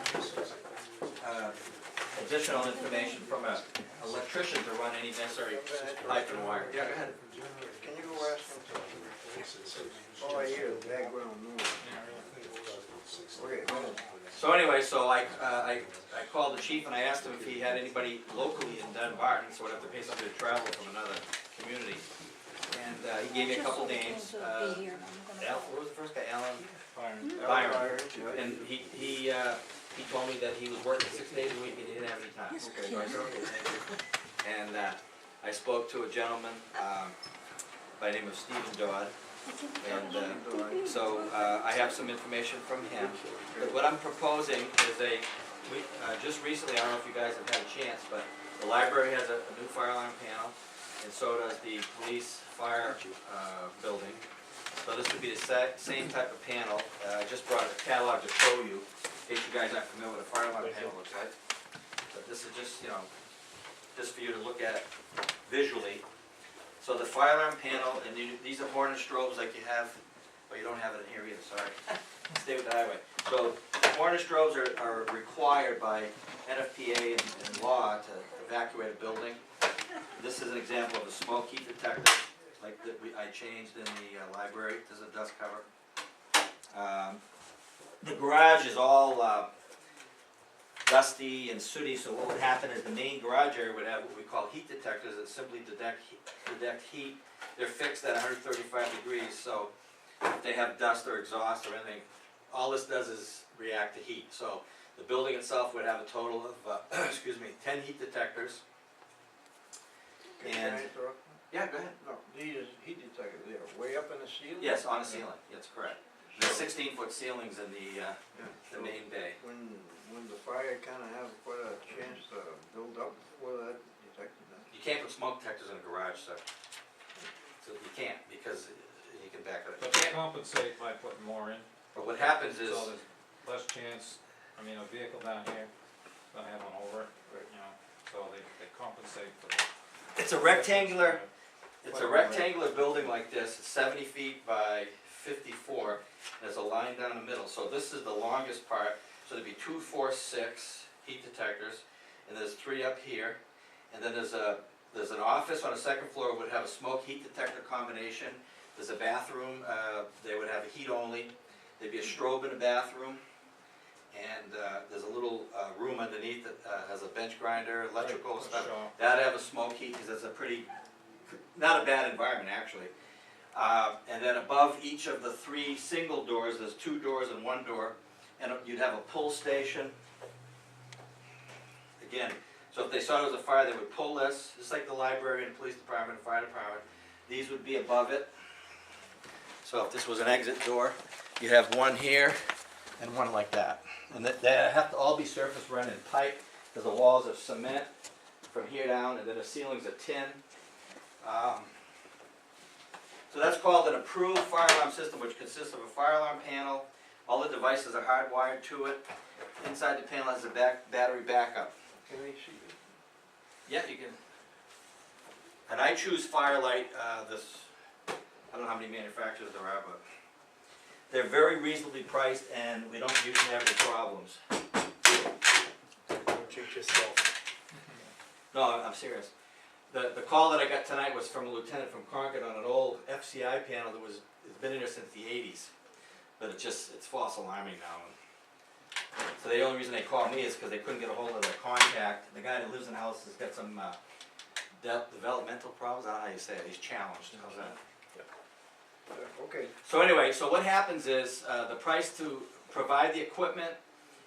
additional information from an electrician to run any necessary pipe and wire. Yeah, go ahead. Can you go ask them to? Oh, I hear the background noise. Okay, go ahead. So anyway, so I called the chief and I asked him if he had anybody locally in Dunbarton, so I'd have to pay somebody to travel from another community. And he gave me a couple names. What was the first guy? Alan? Byron. And he told me that he was working 6 days a week and he didn't have any time. Okay, so I said, okay, thank you. And I spoke to a gentleman by the name of Stephen Dodd. And so I have some information from him. But what I'm proposing is just recently, I don't know if you guys have had a chance, but the library has a new fire alarm panel, and so does the police fire building. So this would be the same type of panel. I just brought a catalog to show you, in case you guys aren't familiar with a fire alarm panel looks like. But this is just, just for you to look at visually. So the fire alarm panel, and these are Horner strobes like you have, but you don't have it in here either, sorry. Stay with the highway. So Horner strobes are required by NFPA and law to evacuate a building. This is an example of a smoke heat detector, like that I changed in the library. This is a dust cover. The garage is all dusty and sooty, so what would happen is the main garage area would have what we call heat detectors that simply detect heat. They're fixed at 135 degrees, so if they have dust or exhaust or anything, all this does is react to heat. So the building itself would have a total of, 10 heat detectors. Can I interrupt? Yeah, go ahead. No, these heat detectors, they're way up in the ceiling? Yes, on the ceiling, that's correct. There's 16-foot ceilings in the main bay. When the fire kinda have quite a chance to build up before that detector does? You can't put smoke detectors in a garage, sir. So you can't, because you can back it up. But they compensate by putting more in, But what happens is, so there's less chance, a vehicle down here, gonna have one over it, so they compensate for the. it's a rectangular building like this, it's 70 feet by 54. There's a line down the middle, so this is the longest part. So there'd be 2, 4, 6 heat detectors, and there's 3 up here, and then there's an office on the second floor would have a smoke heat detector combination. There's a bathroom, they would have a heat only. There'd be a strobe in the bathroom, and there's a little room underneath that has a bench grinder, electrical stuff. That'd have a smoke heat because it's a pretty, not a bad environment actually. And then above each of the 3 single doors, there's 2 doors and 1 door, and you'd have a pull station. Again, so if they saw there was a fire, they would pull this, just like the library and police department and fire department. These would be above it. So if this was an exit door, you have one here and one like that. And they have to all be surface rented pipe, because the walls are cement from here down, and then the ceilings are tin. So that's called an approved fire alarm system, which consists of a fire alarm panel. All the devices are hardwired to it. Inside the panel has a battery backup. Can they see it? Yeah, you can. And I choose Firelight, I don't know how many manufacturers there are, but they're very reasonably priced and we don't usually have any problems. Don't jinx yourself. No, I'm serious. The call that I got tonight was from a lieutenant from Concord on an old FCI panel that it's been in there since the 80s. But it's false alarming now. So the only reason they called me is because they couldn't get a hold of their contact. The guy that lives in the house has got some developmental problems. I don't know how you say it. He's challenged. How's that? Okay. So anyway, so what happens is the price to provide the equipment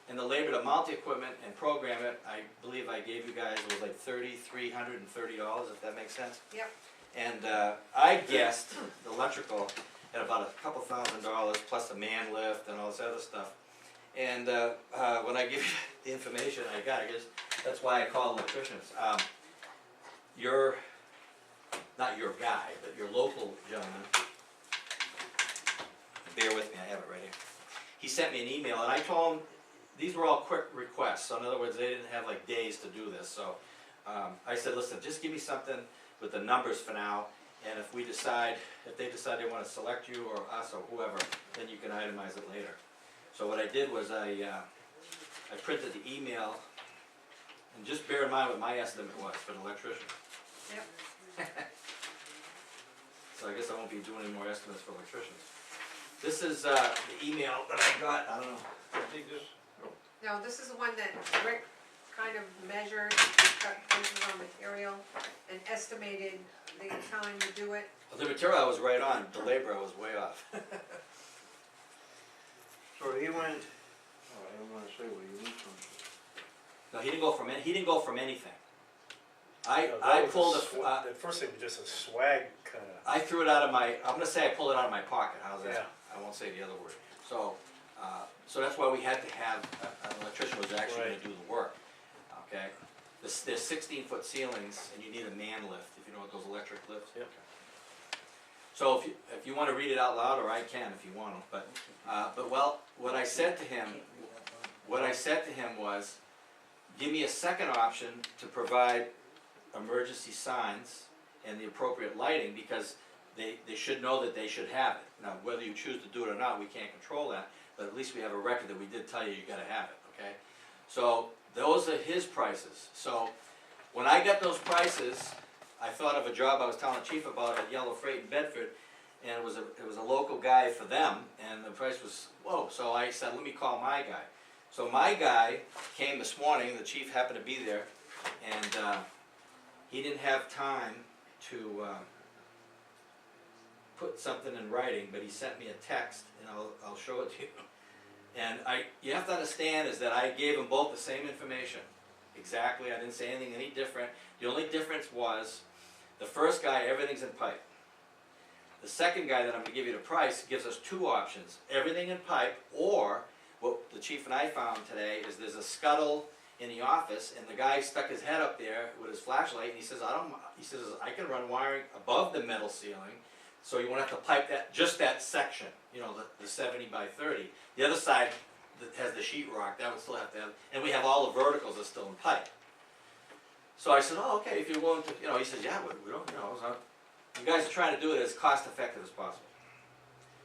and the labor to mount the equipment and program it, I believe I gave you guys, it was like $3,330, if that makes sense. Yep. And I guessed the electrical at about a couple $1,000 plus a man lift and all this other stuff. And when I give you the information I got, I guess that's why I call electricians. Not your guy, but your local gentleman bear with me, I have it right here. He sent me an email, and I told him, these were all quick requests, so in other words, they didn't have like days to do this, so, I said, listen, just give me something with the numbers for now, and if they decide they wanna select you or us or whoever, then you can itemize it later. So what I did was I printed the email, and just bear in mind what my estimate was for an electrician. Yep. So I guess I won't be doing any more estimates for electricians. This is, the email that I got, I don't know, take this? No, this is the one that Rick kind of measured, cut prices on material, and estimated the time to do it. The material I was right on, the labor I was way off. So he went, oh, I don't wanna say what he went from. No, he didn't go from anything. You know, I that was pulled the first thing was just a swag kinda, I threw it out of my, I'm gonna say I pulled it out of my pocket, how's that? Yeah. I won't say the other word. So, so that's why we had to have an electrician who's actually gonna Right. do the work, okay? There's 16-foot ceilings, and you need a man lift, if you know what those electric lifts. Yep. So if you wanna read it out loud, or I can if you want to, but well, what I said to him was, give me a second option to provide emergency signs and the appropriate lighting, because they should know that they should have it. Now, whether you choose to do it or not, we can't control that, but at least we have a record that we did tell you gotta have it, okay? So, those are his prices. So, when I got those prices, I thought of a job I was telling the chief about at Yellow Freight in Bedford, and it was a local guy for them, and the price was, whoa, so I said, let me call my guy. So my guy came this morning, the chief happened to be there, and he didn't have time to put something in writing, but he sent me a text, and I'll show it to you. And you have to understand is that I gave them both the same information, exactly, I didn't say anything any different. The only difference was, the first guy, everything's in pipe. The second guy that I'm gonna give you the price gives us two options, everything in pipe, or what the chief and I found today is there's a scuttle in the office, and the guy stuck his head up there with his flashlight, and he says, I can run wiring above the metal ceiling, so you won't have to pipe just that section, you know, the 70 by 30. The other side that has the sheetrock, that would still have to have, and we have all the verticals are still in pipe. So I said, oh, okay, if you're willing to, you know, he says, yeah, we don't, you know, you guys are trying to do it as cost effective as possible.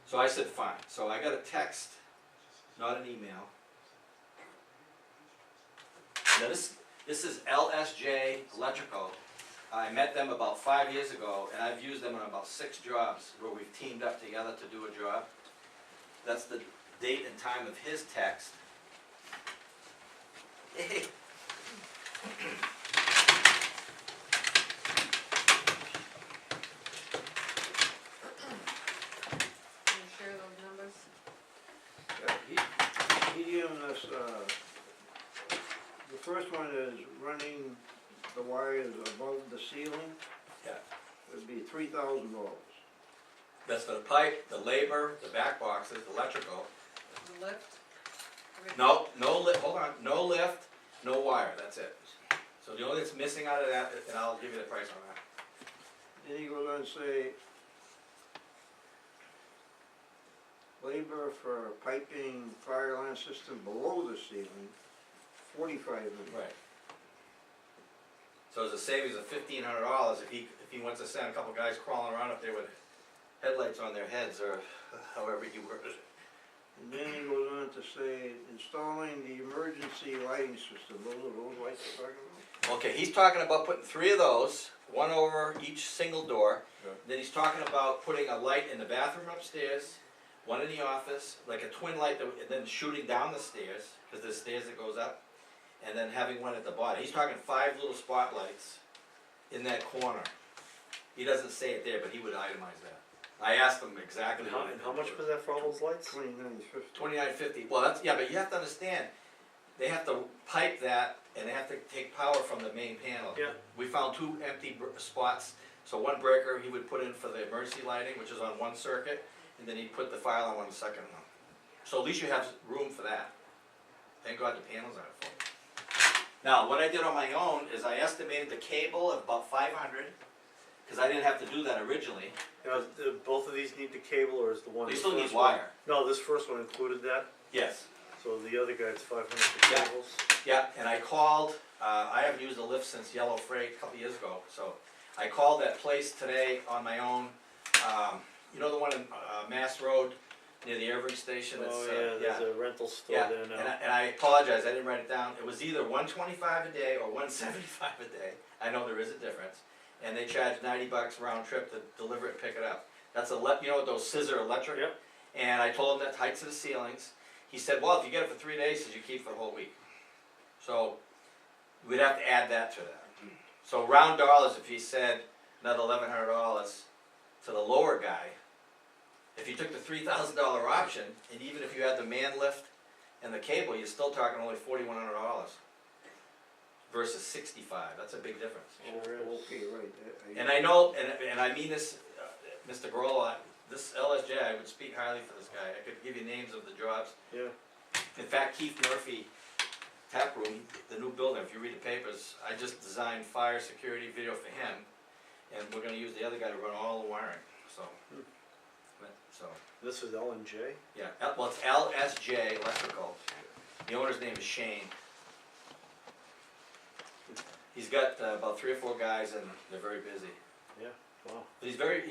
So I said, fine. So I got a text, not an email. Now this is LSJ Electrical. I met them about 5 years ago, and I've used them on about 6 jobs where we've teamed up together to do a job. That's the date and time of his text. Hey. Can you share those numbers? He gave us, the first one is running the wires above the ceiling. Yeah. Would be $3,000. That's for the pipe, the labor, the back boxes, the electrical. The lift? Everything? No lift, hold on, no lift, no wire, that's it. So the only that's missing out of that, and I'll give you the price on that. Then he goes on to say, labor for piping fire alarm system below the ceiling, $4,500. Right. So there's a savings of $1,500 if he wants to send a couple guys crawling around up there with headlights on their heads, or however he worded it. And then he goes on to say, installing the emergency lighting system, those are those lights you're talking about? Okay, he's talking about putting 3 of those, one over each single door. Yeah. Then he's talking about putting a light in the bathroom upstairs, one in the office, like a twin light, and then shooting down the stairs, because there's stairs that goes up, and then having one at the bottom. He's talking 5 little spotlights in that corner. He doesn't say it there, but he would itemize that. I asked him exactly. and how much was that for all those lights? $29.50. $29.50. Well, that's, yeah, but you have to understand, they have to pipe that, and they have to take power from the main panel. Yeah. We found 2 empty spots, so one breaker he would put in for the emergency lighting, which is on one circuit, and then he'd put the fire alarm on the second one. So at least you have room for that. Thank God the panels aren't full. Now, what I did on my own is I estimated the cable of about 500, cause I didn't have to do that originally. Now, both of these need the cable, or is the one? You the still need first one- wire. No, this first one included that, Yes. so the other guy's 500 for Yeah. cables. Yeah, and I called, I haven't used a lift since Yellow Freight a couple years ago, so I called that place today on my own. You know the one in, Mass Road, near the Irving Station, it's, Oh, yeah, there's a rental store Yeah, there and now. I apologize, I didn't write it down, it was either $125 a day or $175 a day, I know there is a difference. And they charge $90 round trip to deliver it and pick it up. That's you know, those scissor electric? Yep. And I told him that heights of the ceilings. He said, well, if you get it for 3 days, he says you keep it for the whole week. So, we'd have to add that to that. So round dollars, if he said another $1,100 to the lower guy, if you took the $3,000 option, and even if you had the man lift and the cable, you're still talking only $4,100 versus 65. That's a big difference. Sure is. Okay, right. And I know, and I mean this, Mr. Grohl, this LSJ, I would speak highly for this guy. I could give you names of the jobs. Yeah. In fact, Keith Murphy Tap Room, the new building, if you read the papers, I just designed fire security video for him, and we're gonna use the other guy to run all the wiring, so. So, This is L and J? yeah, well, it's LSJ Electrical. The owner's name is Shane. He's got about 3 or 4 guys, and they're very busy. Wow. But he's very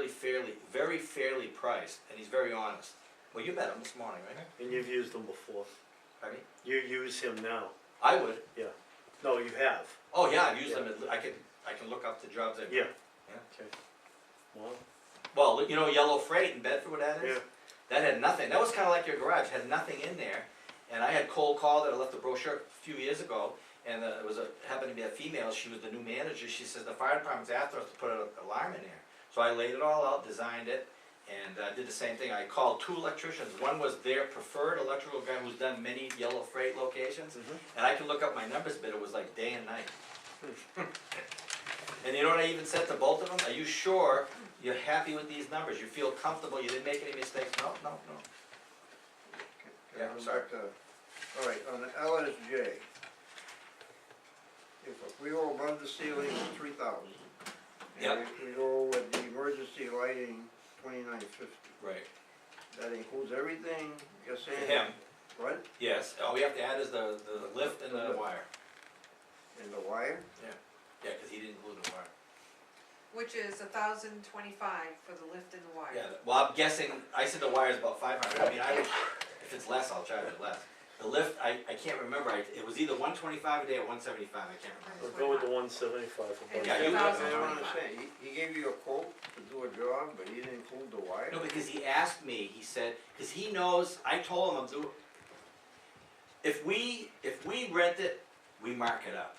fairly priced, and he's very honest. Well, you met him this morning, right? And you've used them before. I mean, You use him now. I would. No, you have. Oh, yeah, I've used them, I can look up the jobs I've done. Yeah. Yeah. Okay. Wow. Well, you know Yellow Freight in Bedford, what that is? Yeah. That had nothing, that was kinda like your garage, had nothing in there. And I had cold called it, I left a brochure a few years ago, and it was happened to be a female, she was the new manager, she says, the fire department's after us to put an alarm in there. So I laid it all out, designed it, and did the same thing, I called 2 electricians, one was their preferred electrical guy who's done many Yellow Freight locations, and I can look up my numbers, but it was like day and night. And you know what I even said to both of them, are you sure you're happy with these numbers, you feel comfortable, you didn't make any mistakes? No. Yeah, I'm sorry. All right, on the LSJ, if we go above the ceiling, it's 3,000. Yep. And if we go with the emergency lighting, 2,950. Right. That includes everything you're For saying? him, What? yes, all we have to add is the lift and the wire. And the wire? Yeah, cause he didn't include the wire. Which is $1,025 for the lift and the wire. Yeah, well, I'm guessing, I said the wire's about 500, I mean, if it's less, I'll charge it less. The lift, I can't remember, it was either $125 a day or $175, I can't We'll remember. go with the 175 for both. And Yeah, you- I $1,025. don't understand, he gave you a quote to do a job, but he didn't include the wire? No, because he asked me, he said, cause he knows, I told him I'm doing, if we rent it, we mark it up.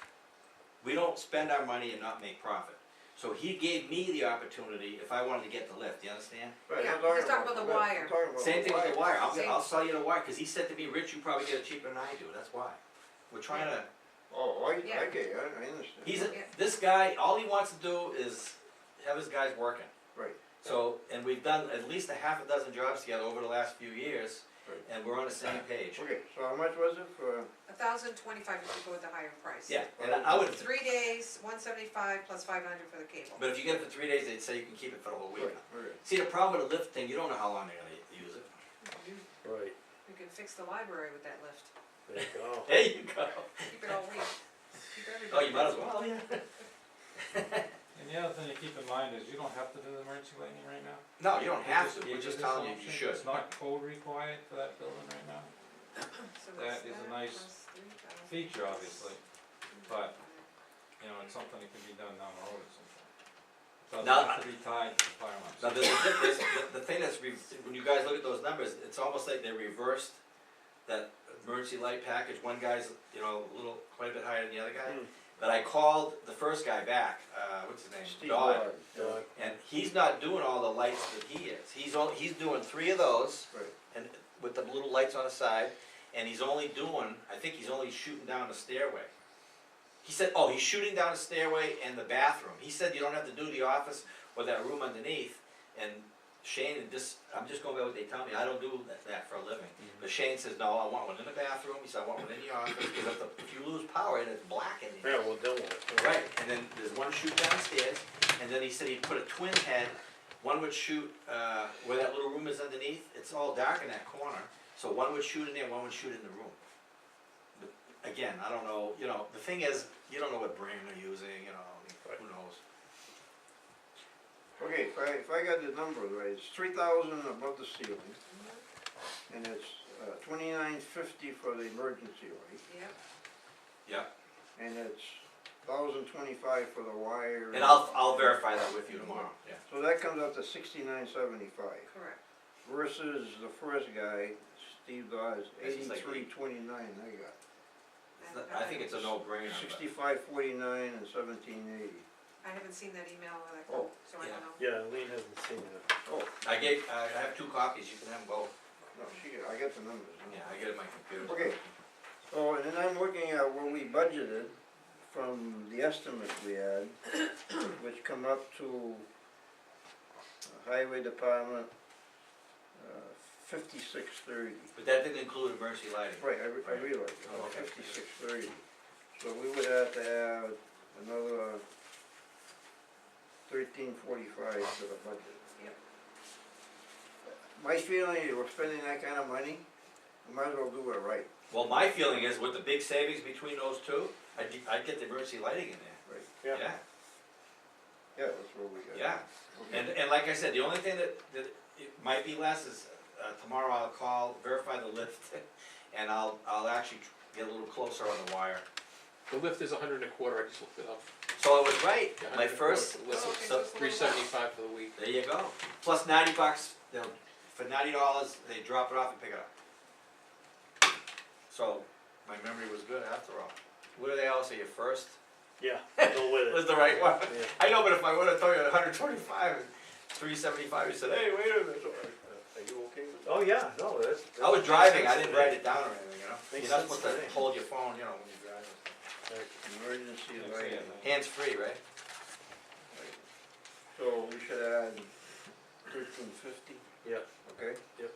We don't spend our money and not make profit. So he gave me the opportunity if I wanted to get the lift, you understand? Right, Yeah, I'm he's talking about the wire. I'm talking about Same thing with the wire, Same. I'll sell you the wire, cause he said to me, Rich, you probably get it cheaper than I do, that's why. We're trying to, Oh, Yeah. okay, I understand. he's, Yeah. this guy, all he wants to do is have his guys working. Right. So, and we've done at least a half a dozen jobs together over the last few years, Right. and we're on the same page. Okay, so how much was it for, $1,025 if you go with the higher price. Yeah, and I would, 3 days, $175 plus $500 for the cable. but if you get it for 3 days, they'd say you can keep it for the whole week. right, okay. See, the problem with the lift thing, you don't know how long they're gonna use it. Right. You can fix the library with that lift, There you go. There you go. keep it all week, keep everybody. Oh, you might as well, yeah. And the other thing to keep in mind is you don't have to do the emergency lighting right now. No, you don't have to, It we're just is telling you, you option. should. It's not code required for that building right now. So that what's is a that nice plus 3,000 feature, obviously, but- 3,500. You know, it's something that can be done down the road at some point. Doesn't Now, have to be tied to the fire marshal. Now, there's a difference, the thing that's, when you guys look at those numbers, it's almost like they reversed that emergency light package. One guy's, you know, quite a bit higher than the other guy. But I called the first guy back, what's his name? Steve Dodd. Dodd. And he's not doing all the lights that he is. He's doing 3 of those, Right. and with the little lights on the side, and he's only doing, I think he's only shooting down the stairway. He said, oh, he's shooting down the stairway and the bathroom. He said you don't have to do the office or that room underneath, and Shane, I'm just going by what they tell me, I don't do that for a living. But Shane says, no, I want one in the bathroom, he said, I want one in the office, because if you lose power and it's black in there. Yeah, well, don't want it. Right, and then there's one shoot downstairs, and then he said he'd put a twin head, one would shoot, where that little room is underneath, it's all dark in that corner, so one would shoot in there, one would shoot in the room. But again, I don't know, you know, the thing is, you don't know what brand they're using, you know, I mean, who knows? Okay, if I got the numbers right, it's 3,000 above the ceiling, and it's $29.50 for the emergency light, Yep, Yeah, and it's $1,025 for the wire. and I'll verify that with you tomorrow, yeah. So that comes up to $69.75 correct. versus the first guy, Steve Dawes, This is like $83.29 they got. I think it's a no-brainer, but- $65.49 and $17.80. I haven't seen that email, Oh, so I don't know. Yeah, Lean hasn't seen it. Oh, I have 2 copies, you can have them both. no, I got the numbers. Yeah, I get it on my computer. Okay. Oh, and then I'm looking at what we budgeted from the estimates we had, which come up to Highway Department, 5630. But that didn't include emergency lighting. Right, I realize, Oh, okay. 5630. So we would have to add another 1345 to the budget. Yep. My feeling is we're spending that kind of money, we might as well do it right. Well, my feeling is with the big savings between those two, I'd get the emergency lighting in there. Right. Yeah, Yeah, that's what we got. yeah. Okay. And like I said, the only thing that it might be less is, tomorrow I'll call, verify the lift, and I'll actually get a little closer on the wire. The lift is 100 and a quarter, I just looked it up. So I was right, Yeah, my 100 and a first, quarter for the lift. so, Okay, so it's a little less. 375 for the week. there you go. Plus $90, for $90, they drop it off and pick it up. So, my memory was good after all. What do they always say, your first Yeah, go with it. was the right one? Yeah. I know, but if I would've told you 125 and 375, you said, hey, wait a minute, are you okay with that? Oh, yeah, no, that's. I was driving, I didn't write it down or anything, you know? Makes You're not sense supposed to to me. hold your phone, you know, when you're driving. Emergency Yeah, lighting. yeah. Hands free, right? So we should add 1350, Yeah, okay? Yep.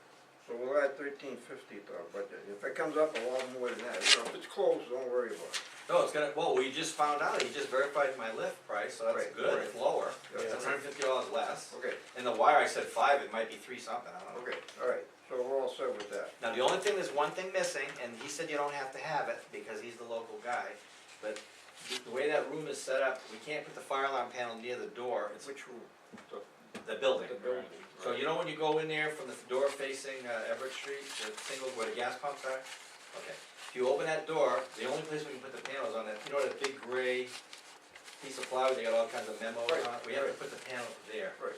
So we'll add 1350 to our budget. If it comes up a lot more than that, you know, if it's close, don't worry about it. No, it's gonna, well, we just found out, he just verified my lift price, so that's Right, good, right. it's lower. Yeah. It's $150 less. Okay, And the wire, I said 5, it might be 3 something, I don't know. okay, all right, so we're all set with that. Now, the only thing, there's one thing missing, and he said you don't have to have it, because he's the local guy, but the way that room is set up, we can't put the fire alarm panel near the door, it's Which room? the building. The building. So you know when you go in there from the door facing Everett Street, the single where the gas pumps are? Okay, if you open that door, the only place we can put the panels on that, you know that big gray piece of plywood, they got all kinds of memos Right, on it, we have to right. put the panel there. Right.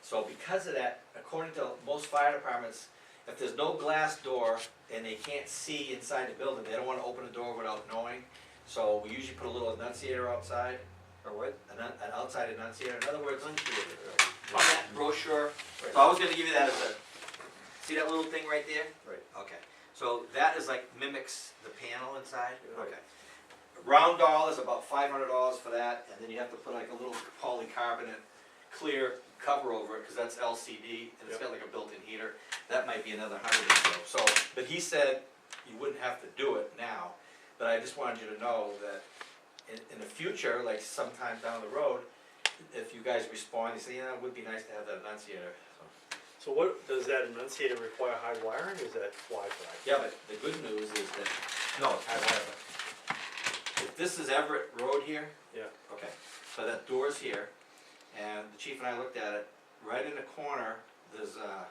So because of that, according to most fire departments, if there's no glass door and they can't see inside the building, they don't wanna open the door without knowing. So we usually put a little annunciator outside, Or what? an outside annunciator, in other words, on Right. that brochure. So I was gonna give you that as a, see that little thing right there? Right. Okay, so that is like mimics the panel inside? Right. Okay. Round doll is about $500 for that, and then you have to put like a little polycarbonate clear cover over it, cause that's LCD, and it's got like a built-in heater. That might be another 100 or so. So, but he said you wouldn't have to do it now, but I just wanted you to know that in the future, like sometime down the road, if you guys respond, you say, yeah, it would be nice to have that annunciator, so. so what, does that enunciator require high wiring, or is that Wi-Fi? Yeah, but the good news is that, no, it's high wire, but if this is Everett Road here, Yeah, okay, so that door's here, and the chief and I looked at it, right in the corner, there's a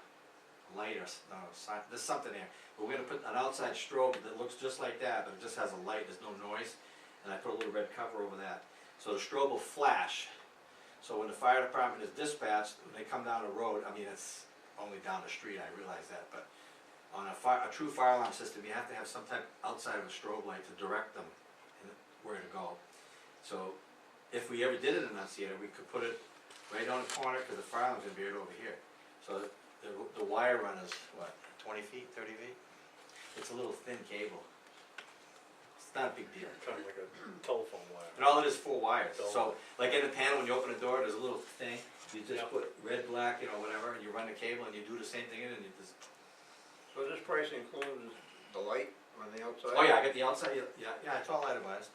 light or, no, sign, there's something there. But we're gonna put an outside strobe that looks just like that, but it just has a light, there's no noise, and I put a little red cover over that. So the strobe will flash, so when the fire department is dispatched, when they come down the road, I mean, it's only down the street, I realize that, but on a true fire alarm system, you have to have some type outside of a strobe light to direct them in where to go. So if we ever did an annunciator, we could put it right on the corner, cause the fire alarm's gonna be right over here. So the wire run is, what, 20 feet, 30 feet? It's a little thin cable. It's not a big deal. kind of like a telephone wire. And all it is 4 wires, so, like in the panel, when you open the door, there's a little thing, you just Yeah. put red, black, you know, whatever, and you run the cable and you do the same thing in it, and you just. So this price includes the light on the outside? Oh yeah, I got the outside, yeah, it's all itemized.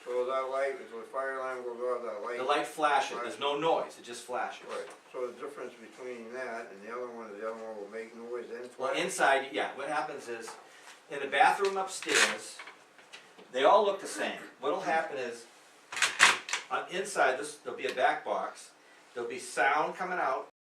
So that light, if the fire alarm goes off, that light. The light flashes, there's no noise, it just flashes. Right, so the difference between that and the other one is the other one will make noise and Well, flash. inside, yeah, what happens is, in the bathroom upstairs, they all look the same. What'll happen is, on inside, there'll be a back box, there'll be sound coming out,